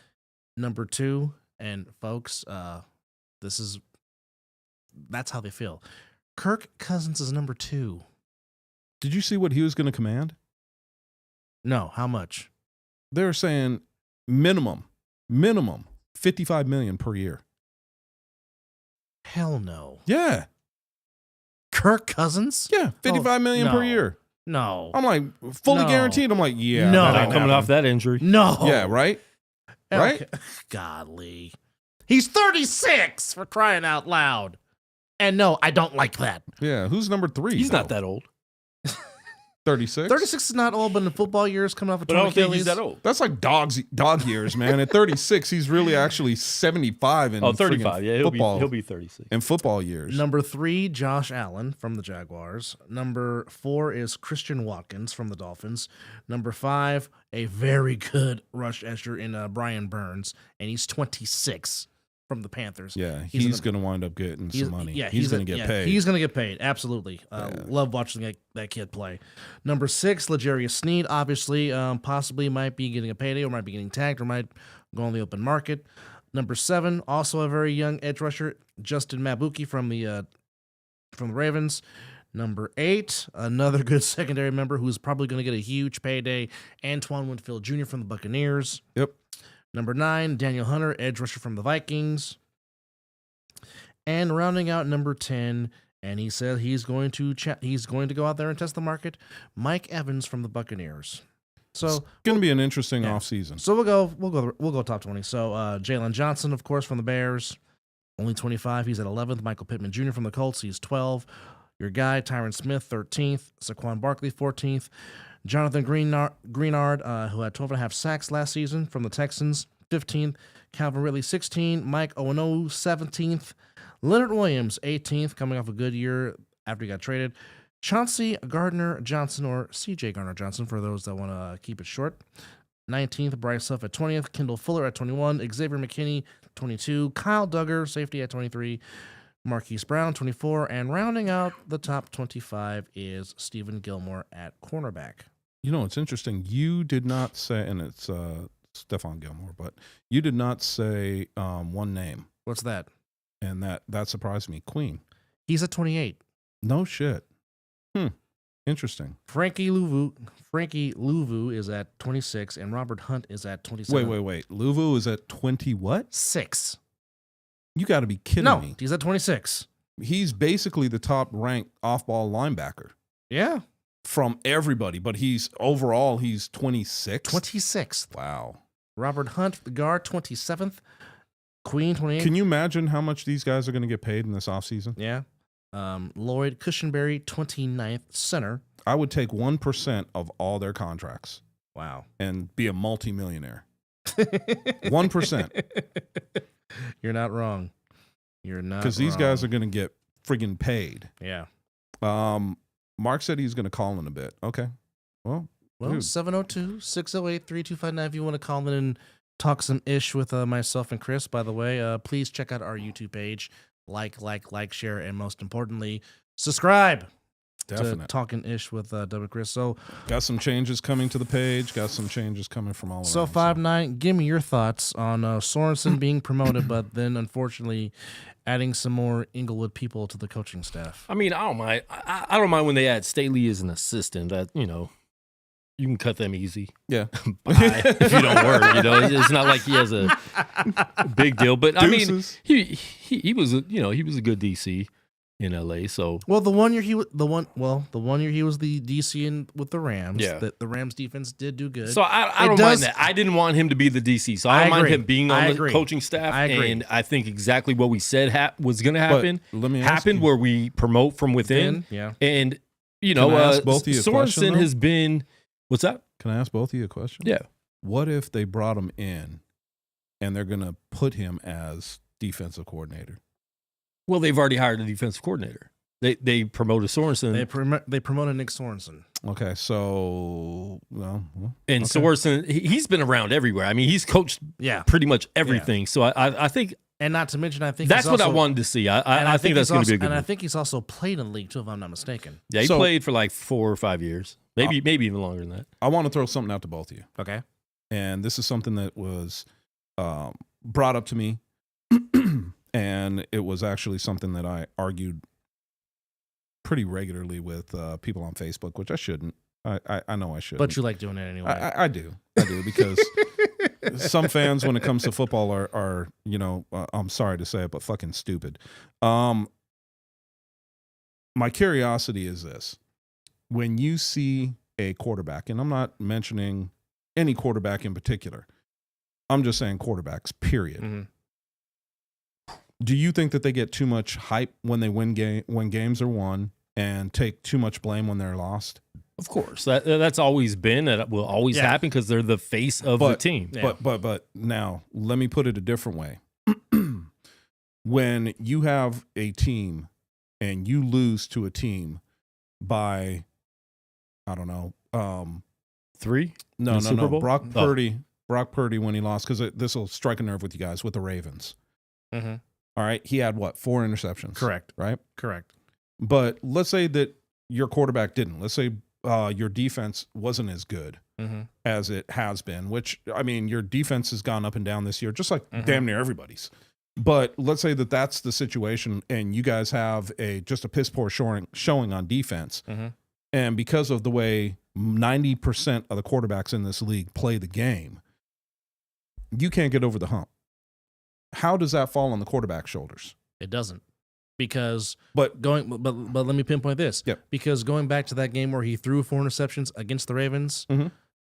Number 2, and folks, that's how they feel. Kirk Cousins is number 2. Did you see what he was going to command? No, how much? They're saying minimum $55 million per year. Hell no. Yeah. Kirk Cousins? Yeah, $55 million per year. No. I'm like, fully guaranteed. I'm like, yeah. No. Not coming off that injury. No. Yeah, right? Right? Godly. He's 36, for crying out loud. And no, I don't like that. Yeah, who's number 3? He's not that old. 36? 36 is not old, but in football years, coming off a but I don't think he's that old. That's like dog years, man. At 36, he's really actually 75 in 35. Yeah, he'll be 36. In football years. Number 3, Josh Allen from the Jaguars. Number 4 is Christian Watkins from the Dolphins. Number 5, a very good rush edger in Brian Burns, and he's 26 from the Panthers. Yeah, he's going to wind up getting some money. Yeah, he's going to get paid. He's going to get paid, absolutely. Love watching that kid play. Number 6, L'Jarius Sneed, obviously, possibly might be getting a payday or might be getting tagged or might go on the open market. Number 7, also a very young edge rusher, Justin Mabuki from the Ravens. Number 8, another good secondary member who's probably going to get a huge payday, Antoine Winfield Jr. from the Buccaneers. Yep. Number 9, Daniel Hunter, edge rusher from the Vikings. And rounding out number 10, and he said he's going to go out there and test the market, Mike Evans from the Buccaneers. So it's going to be an interesting offseason. So we'll go top 20. So Jalen Johnson, of course, from the Bears, only 25. He's at 11th. Michael Pittman Jr. from the Colts, he's 12. Your guy, Tyron Smith, 13th. Saquon Barkley, 14th. Jonathan Greenard, who had 12.5 sacks last season from the Texans, 15th. Calvin Ridley, 16th. Mike Oweno, 17th. Leonard Williams, 18th, coming off a good year after he got traded. Chauncey Gardner-Johnson, or C.J. Gardner-Johnson, for those that want to keep it short, 19th. Bryce Huff at 20th. Kendall Fuller at 21. Xavier McKinney, 22. Kyle Duggar, safety, at 23. Marquise Brown, 24. And rounding out the top 25 is Stephen Gilmore at cornerback. You know, it's interesting. You did not say, and it's Stephon Gilmore, but you did not say one name. What's that? And that surprised me. Queen. He's at 28. No shit. Interesting. Frankie Louvu is at 26, and Robert Hunt is at 27. Wait. Louvu is at 20 what? 6. You got to be kidding No, me. he's at 26. He's basically the top-ranked off-ball linebacker Yeah. from everybody, but he's 26. 26th. Wow. Robert Hunt, the guard, 27th. Queen, 28th. Can you imagine how much these guys are going to get paid in this offseason? Yeah. Lloyd Cushenberry, 29th, center. I would take 1% of all their contracts Wow. and be a multimillionaire. 1%. You're not wrong. You're not Because these guys are going to get friggin' paid. Yeah. Mark said he's going to call in a bit. Okay. Well, Well, dude. 702-608-3259 if you want to call in and talk some ish with myself and Chris. By the way, please check out our YouTube page. Like, share, and most importantly, subscribe Definite. to Talkin' Ish with Doug and Chris. So, Got some changes coming to the page. Got some changes coming from all around. so 5'9", give me your thoughts on Sorensen being promoted, but then unfortunately adding some more Inglewood people to the coaching staff. I mean, I don't mind. I don't mind when they add Staley as an assistant. That, you know, you can cut them easy. Yeah. Bye, if you don't work, you know, it's not like he has a big deal. But I mean, Deuces. he was a, you know, he was a good DC in LA. So Well, the one year he was the one year he was the DC with the Rams. Yeah. The Rams defense did do good. So I don't mind that. I didn't want him to be the DC, so I don't mind agree. him being on I the agree. coaching staff. I agree. And I think exactly what we said was going to happen let me ask happened, you- where we promote from within. Yeah. And you Can know, I ask both of you a question, Sorensen though? has been. What's that? Can I ask both of you a question? Yeah. What if they brought him in and they're going to put him as defensive coordinator? Well, they've already hired a defensive coordinator. They promoted Sorensen, They promoted Nick Sorensen. Okay, so and okay. Sorensen he's been around everywhere. I mean, he's coached Yeah. pretty much everything. So I think And not to mention, I think that's he's what I also- wanted to see. and I think that's he's going to be also- a good And I move. think he's also played in the league too, if I'm not mistaken. Yeah, he So- played for like 4 or 5 years, maybe even longer than that. I want to throw something out to both of you. Okay. And this is something that was brought up to me, and it was actually something that I argued pretty regularly with people on Facebook, which I shouldn't. I know I should. But you like doing it anyway. I do because some fans, when it comes to football, are you know, I'm sorry to say it, but fucking stupid. My curiosity is this: when you see a quarterback, and I'm not mentioning any quarterback in particular, I'm just saying quarterbacks, period. Mhm. Do you think that they get too much hype when they when games are won, and take too much blame when they're lost? Of course, that's always been, that will always Yeah. happen because they're the face of the team. Yeah. But now let me put it a different way. When you have a team and you lose to a team by, I don't know, 3? no, In the Super Bowl? Brock Oh. Purdy when he lost, because this will strike a nerve with you guys, with the Ravens. Mm-hmm. All right, he had what, 4 interceptions? Correct. Right. Correct. But let's say that your quarterback didn't. Let's say your defense wasn't as good Mm-hmm. as it has been, which, I mean, your defense has gone up and down this year, just like Mhm. damn near everybody's. But let's say that that's the situation, and you guys have just a piss poor showing on defense. Mm-hmm. And because of the way 90% of the quarterbacks in this league play the game, you can't get over the hump. How does that fall on the quarterback's shoulders? It doesn't. Because But but let me pinpoint this. Yep. Because going back to that game where he threw 4 interceptions against the Ravens, Mhm.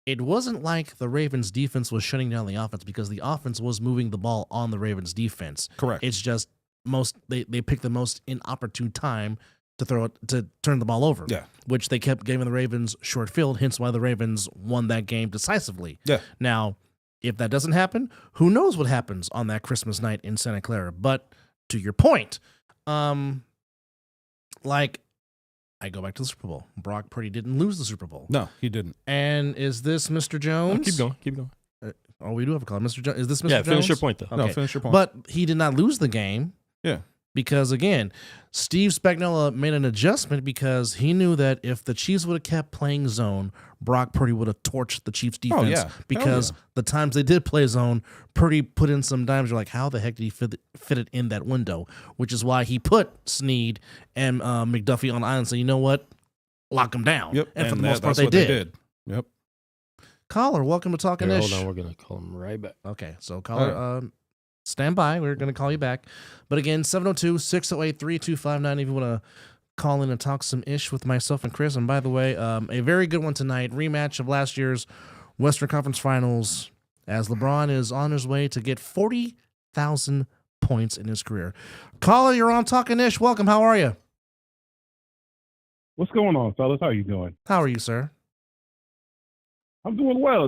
it wasn't like the Ravens defense was shutting down the offense, because the offense was moving the ball on the Ravens defense. correct. It's just they picked the most inopportune time to turn the ball over. Yeah. Which they kept giving the Ravens short field, hence why the Ravens won that game decisively. Yeah. Now, if that doesn't happen, who knows what happens on that Christmas night in Santa Clara. But to your point, like, I go back to the Super Bowl. Brock Purdy didn't lose the Super Bowl. No, he didn't. And is this Mr. Jones? Keep going. Oh, we do have a call. Mr. Jones. Is this Mr. Yeah, Jones? finish your point though. No, Okay. finish your point. But he did not lose the game. Yeah. Because again, Steve Spagnuolo made an adjustment because he knew that if the Chiefs would have kept playing zone, Brock Purdy would have torched the Chiefs defense. Oh, yeah. Because Yeah. the times they did play zone, Purdy put in some dimes. You're like, how the heck did he fit it in that window? Which is why he put Snead and McDuffie on the island. So you know what? Lock them down. Yep. And for the most part, that's they what did. Yep. Caller, welcome to Talkin' Here, Ish. hold on, we're gonna call him right back. Okay, so caller, stand by. We're going to call you back. But again, 702-608-3259 if you want to call in and talk some ish with myself and Chris. And by the way, a very good one tonight, rematch of last year's Western Conference Finals as LeBron is on his way to get 40,000 points in his career. Caller, you're on Talkin' Ish. Welcome. How are you? What's going on, fellas? How you doing? How are you, sir? I'm doing well,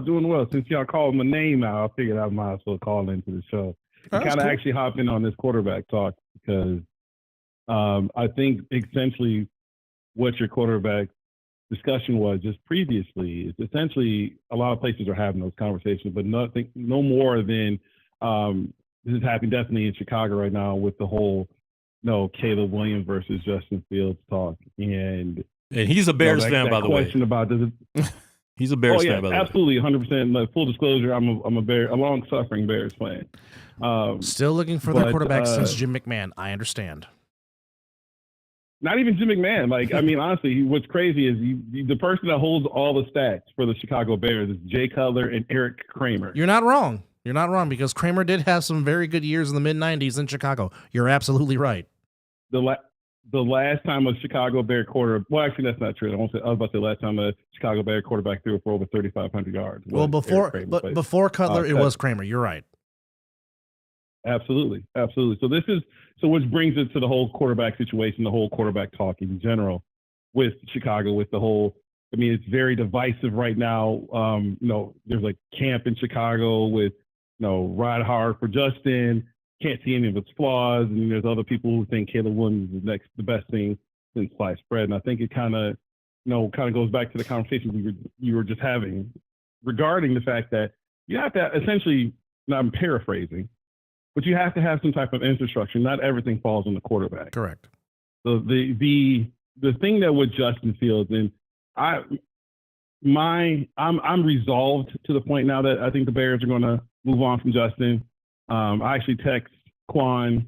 Since y'all called my name out, I figured I might as well call into the show. That's Kind of cool. actually hop in on this quarterback talk because I think essentially what your quarterback discussion was just previously is essentially a lot of places are having those conversations, but no more than this is happening definitely in Chicago right now with the whole Caleb Williams versus Justin Fields talk. And he's a Bears fan, by the way. Question about does it He's a Bears fan, by the way. absolutely, 100%. Like, full disclosure, I'm a long-suffering Bears fan. Still looking for their quarterback since Jim McMahon. I understand. Not even Jim McMahon. Like, I mean, honestly, what's crazy is the person that holds all the stats for the Chicago Bears is Jay Cutler and Eric Kramer. You're not wrong. You're not wrong because Kramer did have some very good years in the mid-'90s in Chicago. You're absolutely right. The last time a Chicago Bear well, actually, that's not true. I was about to say last time a Chicago Bear quarterback threw for over 3,500 yards. Well, before Cutler, it was Kramer. You're right. Absolutely. So which brings it to the whole quarterback situation, the whole quarterback talk in general with Chicago, with the whole. I mean, it's very divisive right now. There's like camp in Chicago with ride hard for Justin. Can't see any of its flaws, and there's other people who think Caleb Williams is the best thing since sliced bread. And I think it kind of goes back to the conversation you were just having regarding the fact that you have to essentially, and I'm paraphrasing, but you have to have some type of infrastructure. Not everything falls on the quarterback. Correct. So the thing that with Justin Fields, and I'm resolved to the point now that I think the Bears are going to move on from Justin. I actually text Quan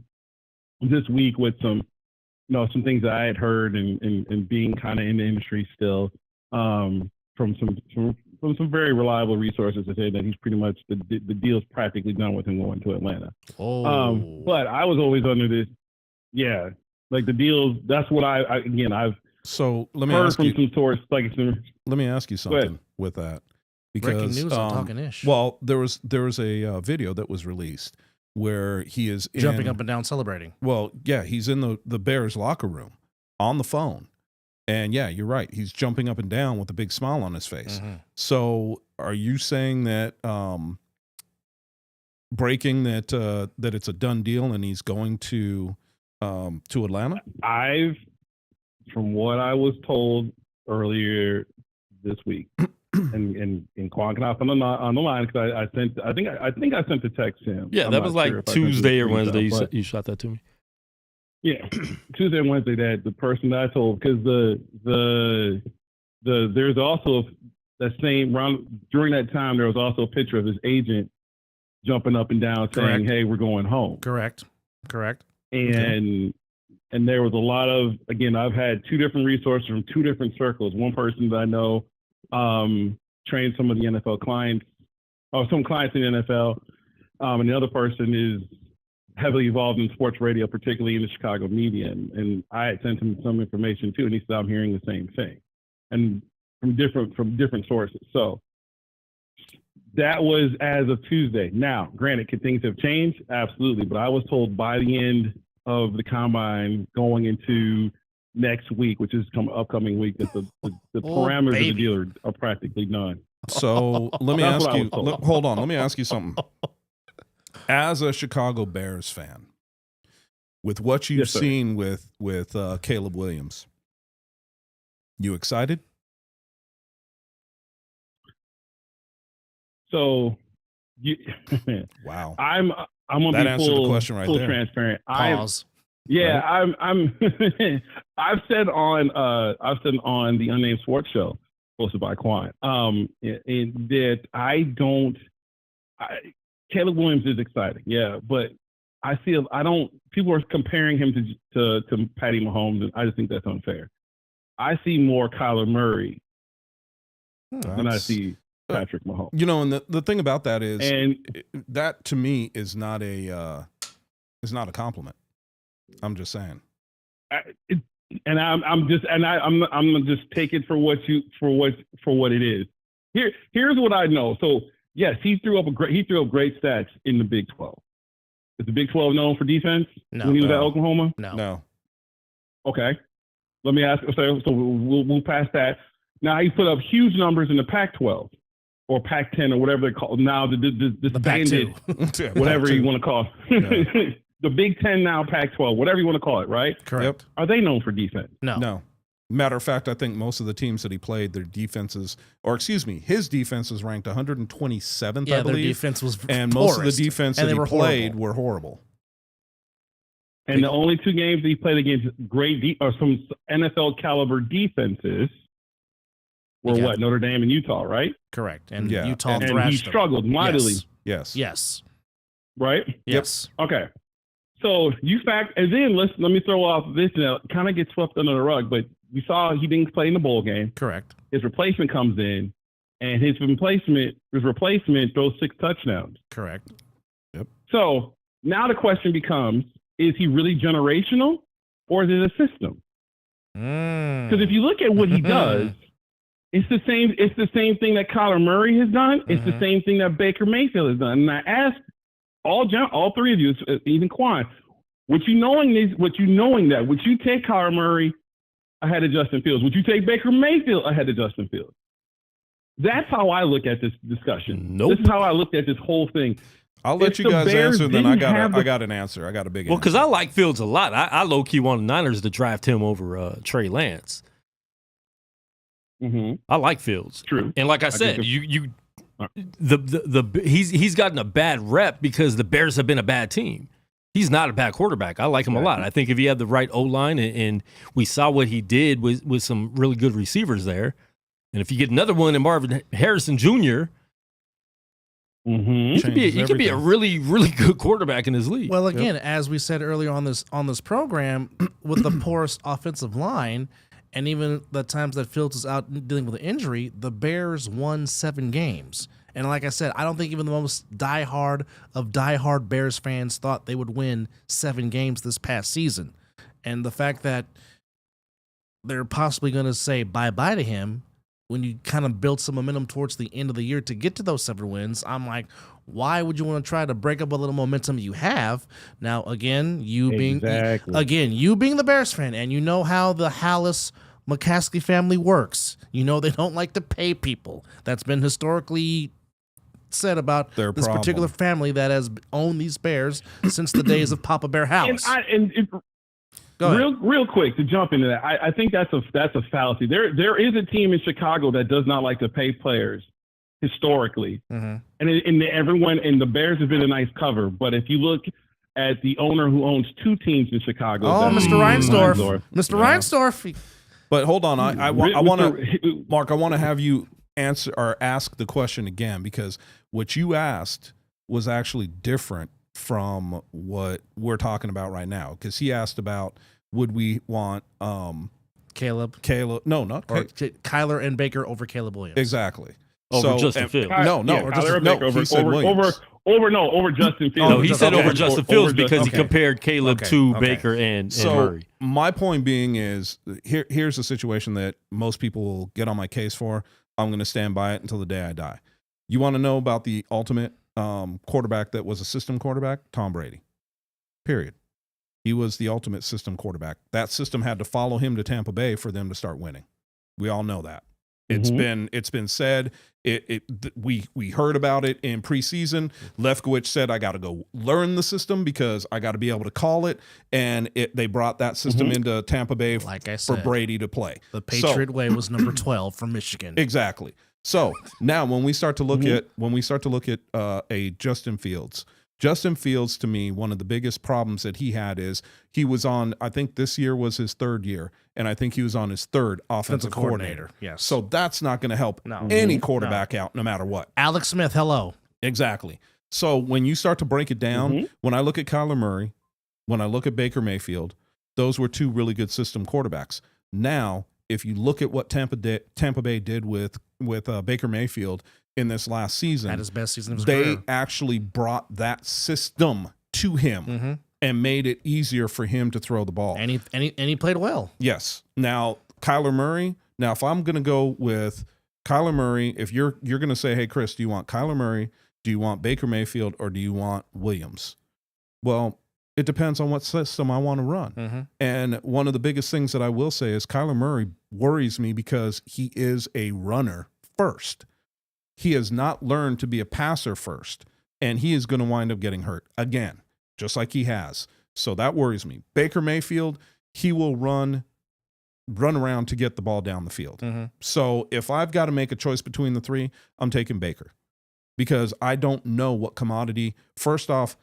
this week with some things that I had heard and being kind of in the industry still from some very reliable resources that say that he's pretty much the deal's practically done with him going to Atlanta. Oh, but I was always under this, like the deals. That's what I've So let me heard ask from you. some sources. Let me ask you something with that. Because, breaking news on Talkin' Ish. Well, there was a video that was released where he is jumping up and down celebrating. Well, yeah, he's in the Bears locker room on the phone. And yeah, you're right. He's jumping up and down with a big smile on his face. Mm-hmm. So are you saying that breaking that it's a done deal and he's going to Atlanta? From what I was told earlier this week, and Quan can hop on the line because I think I sent the text to him. Yeah, that was like Tuesday or Wednesday. You shot that to me. Yeah, Tuesday and Wednesday. That the person that I told, because there's also that same round during that time there was also a picture of his agent jumping up and down saying, "Hey, we're going home." Correct. And there was a lot of, again, I've had two different resources from two different circles. One person that I know trained some of the NFL clients, or some clients in the NFL, and the other person is heavily involved in sports radio, particularly in the Chicago media. And I had sent him some information too, and he said I'm hearing the same thing, and from different sources. So that was as of Tuesday. Now, granted, could things have changed? Absolutely, but I was told by the end of the combine going into next week, which is upcoming week, that the parameters of the deal are practically done. So let me ask you. Hold on. Let me ask you something. As a Chicago Bears fan, with what you've seen with Caleb Williams, you excited? So, wow. I'm gonna that be answered the question right full there. Transparent. Pause. Yeah, Right? I'm I've said on the Unnamed Sports Show hosted by Quan, that Caleb Williams is exciting, yeah, but people are comparing him to Patty Mahomes, and I just think that's unfair. I see more Kyler Murray than I see Patrick Mahomes. You know, and the thing about that is, And that to me is not a compliment. I'm just saying. I'm gonna just take it for what it is. Here's what I know. So yes, he threw up great stats in the Big 12. Is the Big 12 known for defense No. when he was at Oklahoma? No. Okay. Let me ask. So we'll pass that. Now he put up huge numbers in the Pac-12 or Pac-10 or whatever they call it now. The Pac-2, whatever you want to call it. Yeah. The Big 10 now, Pac-12, whatever you want to call it, right? Correct. Yep. Are they known for defense? No. Matter of fact, I think most of the teams that he played, their defenses, his defense was ranked 127th, Yeah, I their believe. defense was And most of the poorest, defense and that they he were played horrible. were horrible. And the only two games that he played against or some NFL caliber defenses were Yeah. what? Notre Dame and Utah, right? Correct. And Yeah, Utah and And he thrashed them. struggled mightily, Yes. Yes. right? Yes. Okay. So and then let me throw off this now, kind of gets swept under the rug, but we saw he didn't play in the bowl game. Correct. His replacement comes in, and his replacement throws 6 touchdowns. Correct. So now the question becomes, is he really generational or is it a system? Because if you look at what he does, it's the same thing that Kyler Murray has done. It's the same thing that Baker Mayfield has done. And I asked all three of you, even Quan, would you take Kyler Murray ahead of Justin Fields? Would you take Baker Mayfield ahead of Justin Fields? That's how I look at this discussion. Nope. This is how I looked at this whole thing. I'll let If you the guys Bears answer, then I didn't have got an answer. I got a big Well, answer. because I like Fields a lot. I low key want the Niners to draft him over Trey Lance. Mm-hmm. I like Fields. True. And like I said, he's gotten a bad rep because the Bears have been a bad team. He's not a bad quarterback. I like him a lot. I think if he had the right O-line and we saw what he did with some really good receivers there, and if you get another one in Marvin Harrison Jr., Mm-hmm. he could be a really, really good quarterback in this league. Well, again, as we said earlier on this program, with the poorest offensive line, and even the times that Fields is out dealing with an injury, the Bears won 7 games. And like I said, I don't think even the most diehard Bears fans thought they would win 7 games this past season. And the fact that they're possibly going to say bye-bye to him when you kind of build some momentum towards the end of the year to get to those 7 wins, I'm like, why would you want to try to break up a little momentum you have? Now, again, you being the Bears fan, and you know how the Hallis McCaskey family works. You know they don't like to pay people. That's been historically said about Their this problem. particular family that has owned these Bears since the days of Papa Bear Hallis. Go ahead. Real quick to jump into that, I think that's a fallacy. There is a team in Chicago that does not like to pay players historically, and everyone and the Bears have been a nice cover. But if you look at the owner who owns 2 teams in Chicago, Mr. Reinsdorf. Mr. Reinsdorf. But hold on, I want to, Mark, I want to have you answer or ask the question again, because what you asked was actually different from what we're talking about right now. Because he asked about, would we want Caleb? No, not Or Caleb. Kyler and Baker over Caleb Williams. Exactly. Over Justin Fields. He said Williams. Over Justin Fields. No, he said over Justin Fields because he okay. compared Caleb to Baker and Murray. My point being is, here's a situation that most people will get on my case for. I'm going to stand by it until the day I die. You want to know about the ultimate quarterback that was a system quarterback? Tom Brady. Period. He was the ultimate system quarterback. That system had to follow him to Tampa Bay for them to start winning. We all know that. It's been said. We heard about it in preseason. Lefkowitz said, I got to go learn the system because I got to be able to call it. And they brought that system into Tampa Bay Like I said, for Brady to play. The Patriot way was number 12 from Michigan. Exactly. So now when we start to look at a Justin Fields, Justin Fields, to me, one of the biggest problems that he had is he was on, I think this year was his third year, and I think he was on his third offensive coordinator. Yes. So that's not going to help No. any quarterback out no matter what. Alex Smith, hello. Exactly. So when you start to break it down, when I look at Kyler Murray, when I look at Baker Mayfield, those were two really good system quarterbacks. Now, if you look at what Tampa Bay did with Baker Mayfield in this last season, At his best season of his they career. actually brought that system to him and made it easier for him to throw the ball. And he played well. Yes. Now, Kyler Murray. Now, if I'm going to go with Kyler Murray, if you're going to say, hey, Chris, do you want Kyler Murray? Do you want Baker Mayfield? Or do you want Williams? Well, it depends on what system I want to run. And one of the biggest things that I will say is Kyler Murray worries me because he is a runner first. He has not learned to be a passer first, and he is going to wind up getting hurt again, just like he has. So that worries me. Baker Mayfield, he will run around to get the ball down the field. So if I've got to make a choice between the three, I'm taking Baker because I don't know what commodity. First off,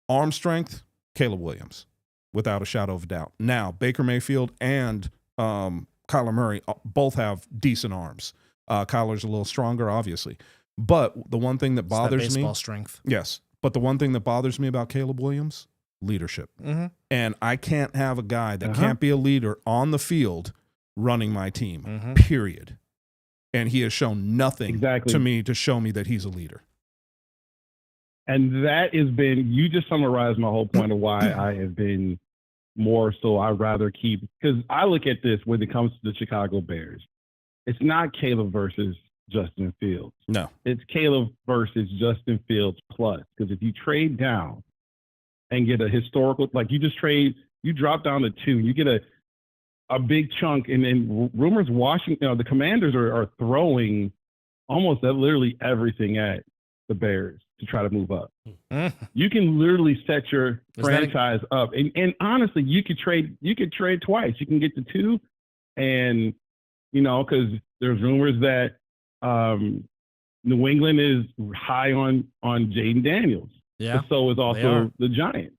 arm strength, Caleb Williams, without a shadow of a doubt. Now, Baker Mayfield and Kyler Murray both have decent arms. Kyler's a little stronger, obviously. But the one thing that bothers it's that baseball me. strength. Yes. But the one thing that bothers me about Caleb Williams, leadership. And I can't have a guy that can't be a leader on the field running my team, period. And he has shown nothing to me to show me that he's a leader. And that has been, you just summarized my whole point of why I have been more so I'd rather keep, because I look at this when it comes to the Chicago Bears. It's not Caleb versus Justin Fields. No. It's Caleb versus Justin Fields plus. Because if you trade down and get a historical, like you drop down to 2, you get a big chunk, and then rumors Washington, the Commanders are throwing almost literally everything at the Bears to try to move up. You can literally set your franchise up. And honestly, you could trade twice. You can get to 2 and because there's rumors that New England is high on Jaden Daniels. Yeah. But so is also the Giants.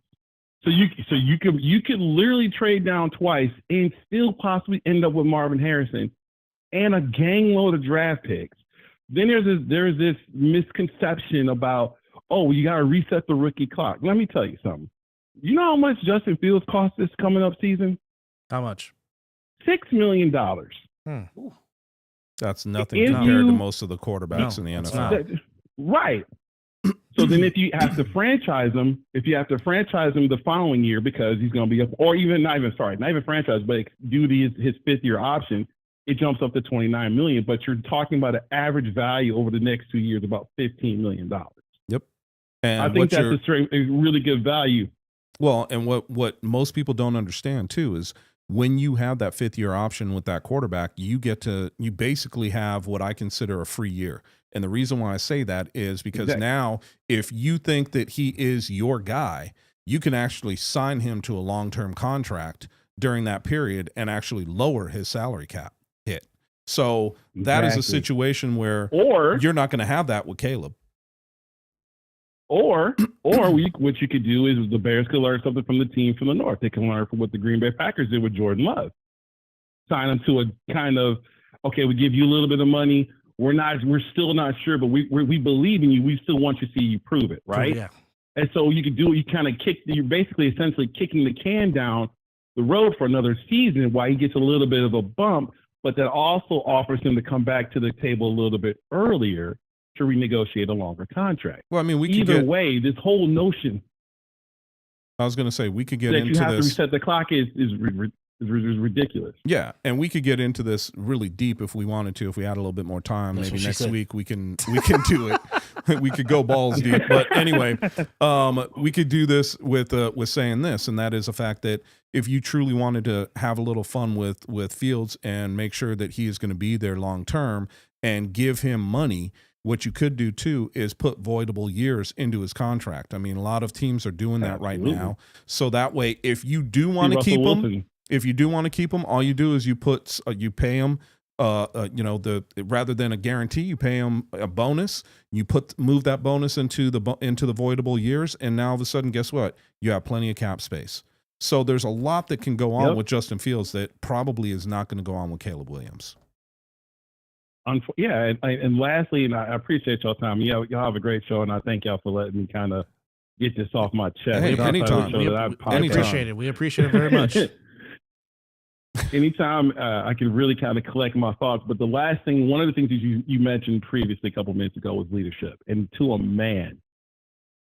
So you could literally trade down twice and still possibly end up with Marvin Harrison and a gang load of draft picks. Then there's this misconception about, you got to reset the rookie clock. Let me tell you something. You know how much Justin Fields cost this coming up season? How much? $6 million. That's nothing compared to most of the quarterbacks in the NFL. Right. So then if you have to franchise him, the following year because he's going to be up, or even not even franchise, but due to his 5th-year option, it jumps up to $29 million. But you're talking about an average value over the next 2 years about $15 million. Yep. And I think that's a really good value. Well, and what most people don't understand too is when you have that 5th-year option with that quarterback, you basically have what I consider a free year. And the reason why I say that is because now if you think that he is your guy, you can actually sign him to a long-term contract during that period and actually lower his salary cap hit. So that is a situation where you're not going to have that with Caleb. Or what you could do is the Bears could learn something from the team from the North. They can learn from what the Green Bay Packers did with Jordan Love. Sign him to a kind of, we give you a little bit of money. We're still not sure, but we believe in you. We still want to see you prove it, right? Yeah. And so you could do, you're basically essentially kicking the can down the road for another season while he gets a little bit of a bump, but that also offers him to come back to the table a little bit earlier to renegotiate a longer contract. Well, I mean, either way, this whole notion. I was going to say we could get that into you have this. To reset the clock is ridiculous. Yeah, and we could get into this really deep if we wanted to. If we had a little bit more time, maybe next week we can do it. We could go balls deep. But anyway, we could do this with saying this, and that is the fact that if you truly wanted to have a little fun with Fields and make sure that he is going to be there long term and give him money. What you could do too is put voidable years into his contract. I mean, a lot of teams are doing that right now. So that way, if you do want to keep him, all you do is you pay him rather than a guarantee, you pay him a bonus. You move that bonus into the voidable years, and now all of a sudden, guess what? You have plenty of cap space. So there's a lot that can go on with Justin Fields that probably is not going to go on with Caleb Williams. Yeah, and lastly, and I appreciate y'all time. Y'all have a great show, and I thank y'all for letting me kind of get this off my chest. Hey, anytime. We appreciate it. We appreciate it very much. Anytime I can really kind of collect my thoughts. But the last thing, one of the things that you mentioned previously a couple minutes ago was leadership. And to a man,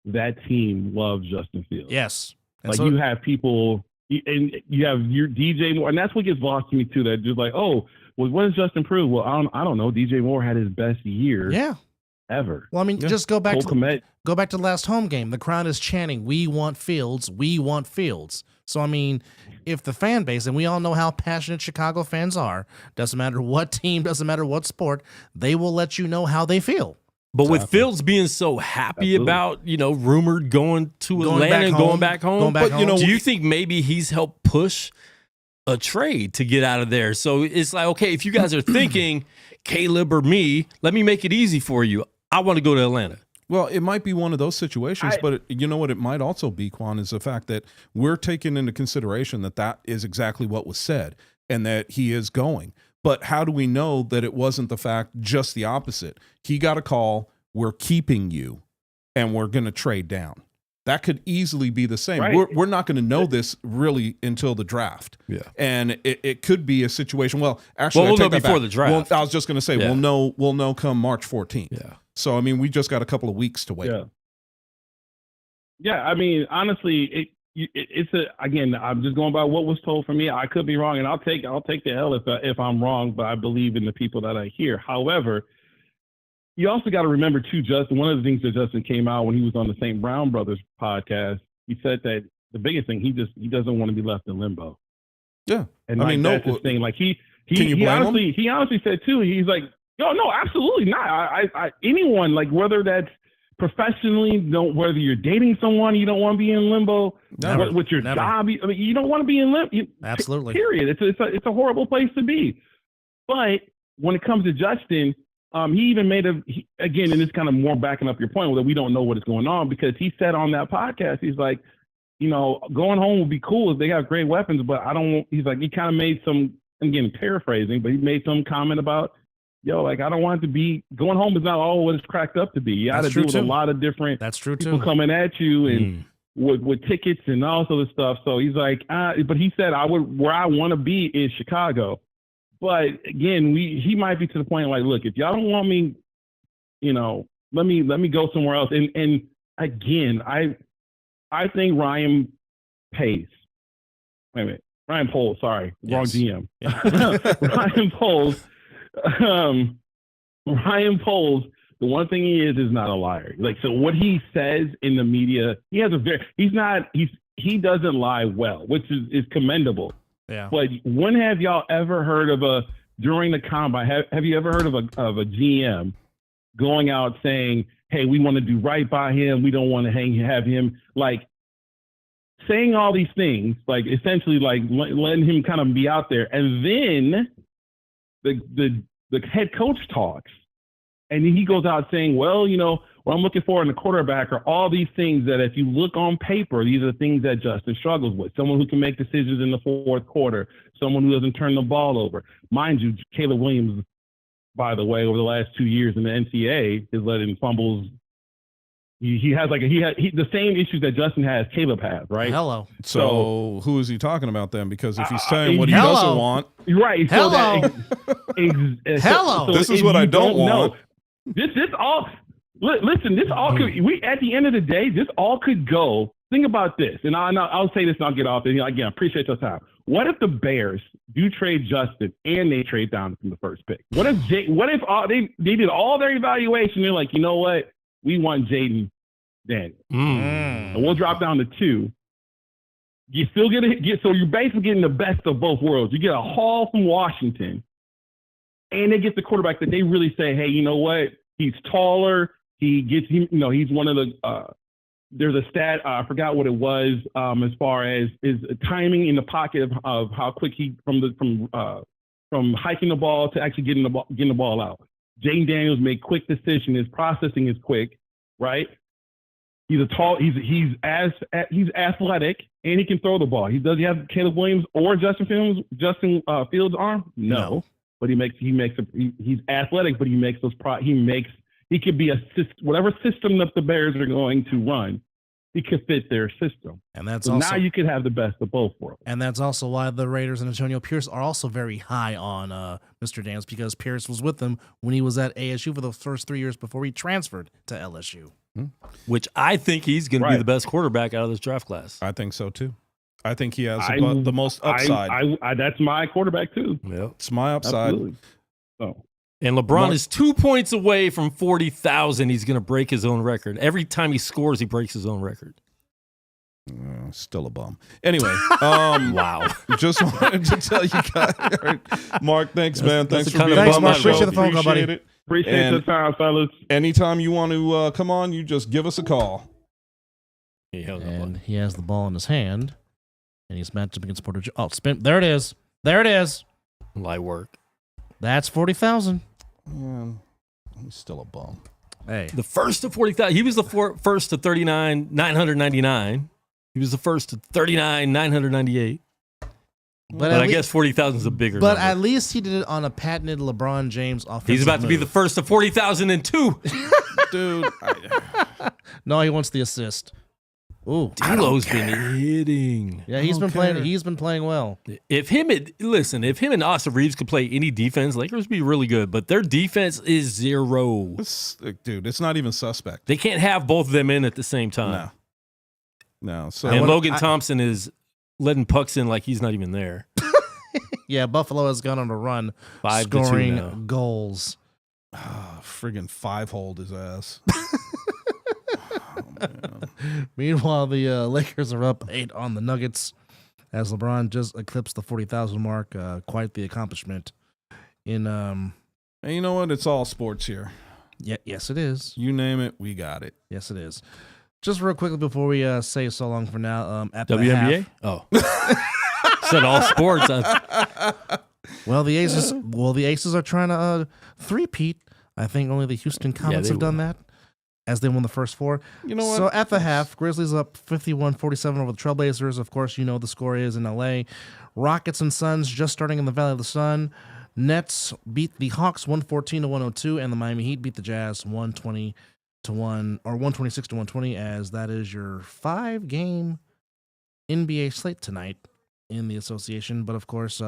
that team loves Justin Fields. Yes. And like, you have people, and you have your DJ Moore, and that's what gets lost to me too. That just like, oh, well, what does Justin prove? Well, I don't know. DJ Moore had his best year. Ever. Well, I mean, just go back to the last home game. The crowd is chanting, "We want Fields. We want Fields." So, I mean, if the fan base, and we all know how passionate Chicago fans are, doesn't matter what team, doesn't matter what sport, they will let you know how they feel. But with Fields being so happy about, rumored going to Atlanta and going back home, do you think maybe he's helped push a trade to get out of there? So it's like, okay, if you guys are thinking Caleb or me, let me make it easy for you. I want to go to Atlanta. Well, it might be one of those situations, but you know what it might also be, Quan, is the fact that we're taking into consideration that is exactly what was said and that he is going. But how do we know that it wasn't the fact, just the opposite? He got a call, we're keeping you, and we're going to trade down. That could easily be the same. Right. We're not going to know this really until the draft. Yeah. And it could be a situation. Well, actually, we'll know before the draft. Well, I was just going to say, we'll know come March 14th. Yeah. So, I mean, we just got a couple of weeks to wait. Yeah. I mean, honestly, again, I'm just going by what was told for me. I could be wrong, and I'll take the L if I'm wrong, but I believe in the people that I hear. However, you also got to remember too, Justin, one of the things that Justin came out when he was on the St. Brown Brothers podcast, he said that the biggest thing, he doesn't want to be left in limbo. Yeah. And that's his thing. Like he honestly said too, he's like, no, absolutely not. I anyone, like, whether that's professionally, whether you're dating someone, you don't want to be in limbo. With your job, I mean, you don't want to be in limbo. Absolutely. Period. It's a horrible place to be. But when it comes to Justin, he even made again, and it's kind of more backing up your point that we don't know what is going on, because he said on that podcast, he's like, going home would be cool if they have great weapons, but he's like, he kind of made some, again, paraphrasing, but he made some comment about, I don't want it to be, going home is not all what it's cracked up to be. You got to deal with a lot of different people coming at you and with tickets and all sort of stuff. So he's like, but he said, where I want to be is Chicago. But again, he might be to the point like, look, if y'all don't want me, let me go somewhere else. And again, I think Ryan Pace. Wait a minute, Ryan Poles. Sorry, wrong GM. Ryan Poles. Ryan Poles. The one thing he is not a liar. Like, so what he says in the media, he doesn't lie well, which is commendable. Yeah. But when have y'all ever heard of during the combine, have you ever heard of a GM going out saying, hey, we want to do right by him, we don't want to have him, like, saying all these things, like, essentially, like, letting him kind of be out there, and then the head coach talks, and then he goes out saying, well, what I'm looking for in the quarterback are all these things that if you look on paper, these are the things that Justin struggles with. Someone who can make decisions in the fourth quarter, someone who doesn't turn the ball over. Mind you, Caleb Williams, by the way, over the last 2 years in the NCAA, is letting fumbles. He has the same issues that Justin has, Caleb has, right? Hello. So who is he talking about then? Because if he's saying what he doesn't want, right? Hello. Hello. So this is what I don't want. This all. Listen, this all could. At the end of the day, this all could go. Think about this, and I'll say this, and I'll get off. And again, I appreciate your time. What if the Bears do trade Justin and they trade down from the first pick? What if they did all their evaluation? They're like, you know what? We want Jaden Daniels, and we'll drop down to 2. You still so you're basically getting the best of both worlds. You get a haul from Washington, and they get the quarterback that they really say, hey, you know what? He's taller. He's one of the. There's a stat, I forgot what it was, as far as his timing in the pocket of how quick he from from hiking the ball to actually getting the ball out. Jaden Daniels made quick decisions. His processing is quick, right? He's he's athletic, and he can throw the ball. Does he have Caleb Williams or Justin Fields' arm? No. But he's athletic, but he makes he could be whatever system that the Bears are going to run, he could fit their system. And that's so also, now you could have the best of both worlds. And that's also why the Raiders and Antonio Pierce are also very high on Mr. Daniels, because Pierce was with them when he was at ASU for the first 3 years before he transferred to LSU. Which I think he's going to be the best quarterback out of this draft class. I think so too. I think he has the most upside. That's my quarterback too. Yep. It's my upside. Absolutely. Oh. And LeBron is 2 points away from 40,000. He's going to break his own record. Every time he scores, he breaks his own record. Still a bum. Anyway, wow. Just wanted to tell you guys. Right. Mark, thanks, man. Thanks for being Thanks, on Mark. the show. Appreciate the phone call, buddy. It. Appreciate the time, fellas. Anytime you want to come on, you just give us a call. And he has the ball in his hand, and he's matched up against Porter. Spin. There it is. There it is. Light work. That's 40,000. Man, he's still a bum. Hey, the first to 40,000. He was the first to 39,999. He was the first to 39,998. But I guess 40,000 is a bigger number. At least he did it on a patented LeBron James offensive He's about move. to be the first to 40,002. Dude. No, he wants the assist. Ooh, D'Lo's been hitting. Yeah, he's been playing. He's been playing well. If him and Austin Reeves could play any defense, Lakers would be really good. But their defense is zero. It's not even suspect. They can't have both of them in at the same time. No. So and Logan Thompson is letting pucks in like he's not even there. Yeah, Buffalo has gone on a run, 5-2 scoring now. goals. Friggin' 5-holed his ass. Meanwhile, the Lakers are up 8 on the Nuggets as LeBron just eclipsed the 40,000 mark. Quite the accomplishment. And you know what? It's all sports here. Yeah, yes, it is. You name it, we got it. Yes, it is. Just real quickly before we say so long for now, at the WNBA? half, said all sports. Well, the Aces are trying to three-peat. I think only the Houston Comets have done that, as they won the first 4. You know what? So at the half, Grizzlies up 51-47 over the Trailblazers. Of course, you know the score is in L.A. Rockets and Suns just starting in the Valley of the Sun. Nets beat the Hawks 114-102, and the Miami Heat beat the Jazz 120-1 or 126-120, as that is your 5-game NBA slate tonight in the association. But of course,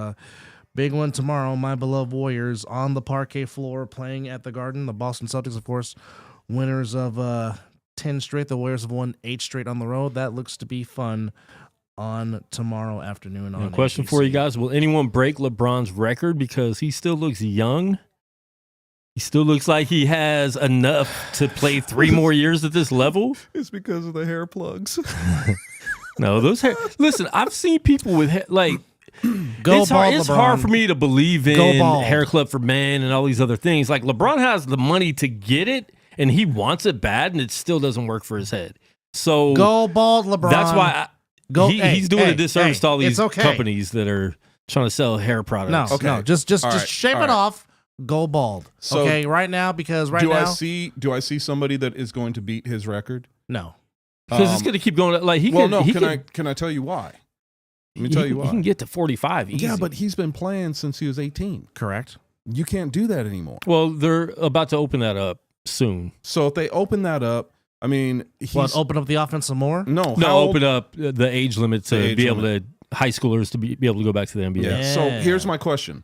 big one tomorrow. My beloved Warriors on the parquet floor playing at the Garden. The Boston Celtics, of course, winners of 10 straight. The Warriors have won 8 straight on the road. That looks to be fun on tomorrow afternoon. On question for you guys: will anyone break LeBron's record, because he still looks young? He still looks like he has enough to play 3 more years at this level. It's because of the hair plugs. No, those hair. Listen, I've seen people with It's hard for me to believe in Hair Club for Men and all these other things. Like, LeBron has the money to get it, and he wants it bad, and it still doesn't work for his head. So go bald, LeBron. That's why he's doing a disservice to all these companies that are trying to sell hair products. No, just shave it off. Go bald. So okay, right now, because do I see somebody that is going to beat his record? No, because it's going to keep going. Like can I tell you why? Let me tell you why. He can get to 45 easy. Yeah, but he's been playing since he was 18. Correct. You can't do that anymore. Well, they're about to open that up soon. So if they open that up, I mean, open up the offense some more? No, open up the age limit to be able to high schoolers to be able to go back to the NBA. Yeah. So here's my question.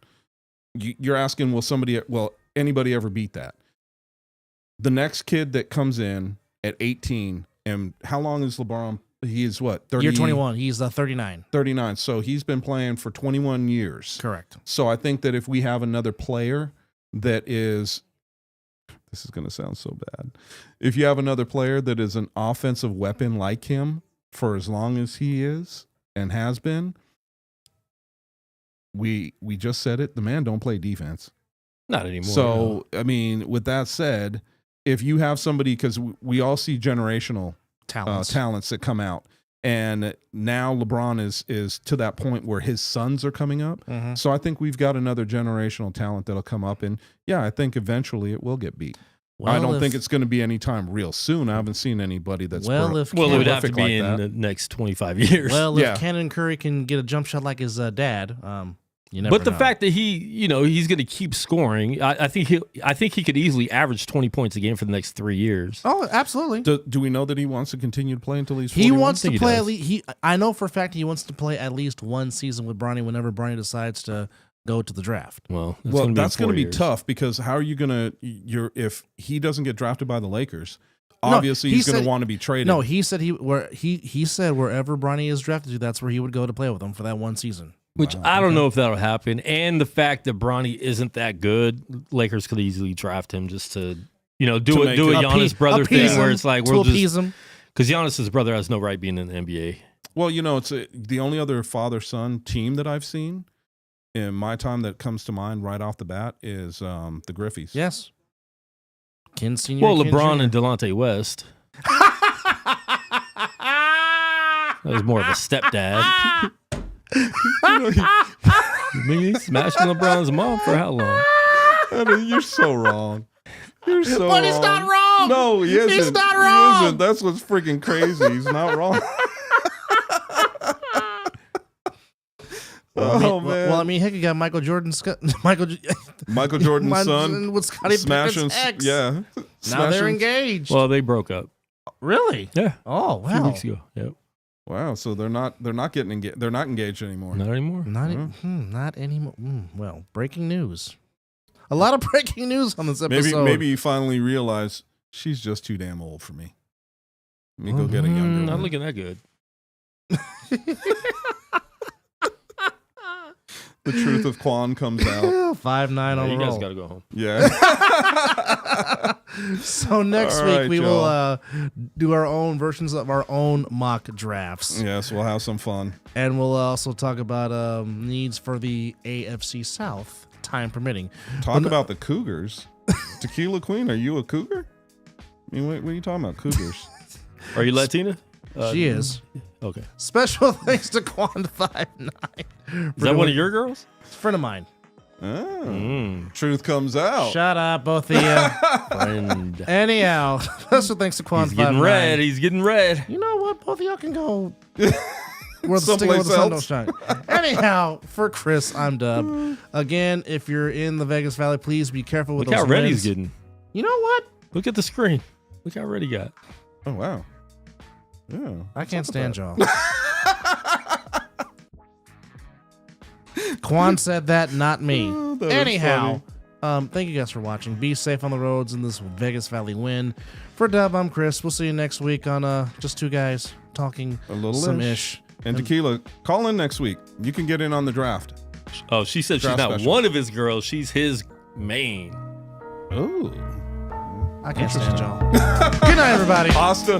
You're asking, will anybody ever beat that? The next kid that comes in at 18, and how long is LeBron? He is what? 30, Year 21. He's 39. 39. So he's been playing for 21 years. Correct. So I think that if we have another player that is, this is going to sound so bad. If you have another player that is an offensive weapon like him for as long as he is and has been, we just said it, the man don't play defense. Not anymore. So, I mean, with that said, if you have somebody, because we all see generational talents that come out, And now LeBron is to that point where his sons are coming up. Mm-hmm. So I think we've got another generational talent that'll come up. And yeah, I think eventually it will get beat. Well, I don't think it's going to be anytime real soon. I haven't seen anybody that's well, it would have to prolific be like in that. the next 25 years. Well, Yeah. if Cannon Curry can get a jump shot like his dad, you never But the know. fact that he's going to keep scoring, I think he could easily average 20 points a game for the next 3 years. Oh, absolutely. Do we know that he wants to continue to play until he's 41? He wants to he play does. at least. I know for a fact he wants to play at least one season with Bronny whenever Bronny decides to go to the draft. Well, That's going to be years. tough because how are you going to if he doesn't get drafted by the Lakers, obviously he he's going said- to want to be traded. No, he said he said wherever Bronny is drafted to, that's where he would go to play with him for that one season. Which I don't know if that'll happen. And the fact that Bronny isn't that good, Lakers could easily draft him just to do a Giannis brother appease thing where him, it's like to we'll appease just him. because Giannis's brother has no right being in the NBA. Well, it's the only other father-son team that I've seen in my time that comes to mind right off the bat is the Griffies. Yes. Ken Senior. Well, Ken LeBron Jr. and Delonte West. That was more of a stepdad. He's smashing LeBron's mom for how long? You're so wrong. You're so But he's not wrong. No, he isn't. He's not He wrong. isn't. That's what's freaking crazy. He's not wrong. Oh, man. Well, I mean, heck, you got Michael Jordan's Michael Jordan's son with Scottie smashing. Pippen's ex. Yeah. Now Smashing- they're engaged. Well, they broke up. Really? Yeah. Oh, A few wow. weeks ago. Yep. Wow. So they're not getting engaged. They're not engaged anymore. Not anymore. Not anymore. Well, breaking news. A lot of breaking news on this episode. Maybe you finally realize she's just too damn old for me. Let me go get a younger Not one. looking that good. The truth of Quan comes out. 5'9" on you the guys roll. got to go home. Yeah. So next All week right, we y'all. will do our own versions of our own mock drafts, Yes, we'll have some fun. and we'll also talk about needs for the AFC South, time permitting. Talk about the Cougars. Tequila Queen, are you a Cougar? I mean, what are you talking about, Cougars? Are you Latina? She is. Okay. Special thanks to Quan59. Is that one of your girls? friend of mine? Oh, truth comes out. Shut up, both of you. Friend. Anyhow, special thanks to Quan59. He's getting red. He's getting red. You know what? Both of y'all can go where the stick Someplace where the sun don't else. shine. Anyhow, for Chris, I'm Dub. Again, if you're in the Vegas Valley, please be careful with Look how those red winds. he's getting. You know what? Look at the screen. Look how red he got. Oh, wow. Yeah. I can't stand y'all. Quan said that, not me. Oh, that was Anyhow, thank you guys for watching. Be safe on the roads in this Vegas Valley wind. For Dub, I'm Chris. We'll see you next week on just two guys talking A little some ish. ish. And Tequila, call in next week. You can get in on the draft. Oh, she said she's Draft not special. one of his girls. She's his main. Oh. I can't stand y'all. Good night, everybody. Pasta.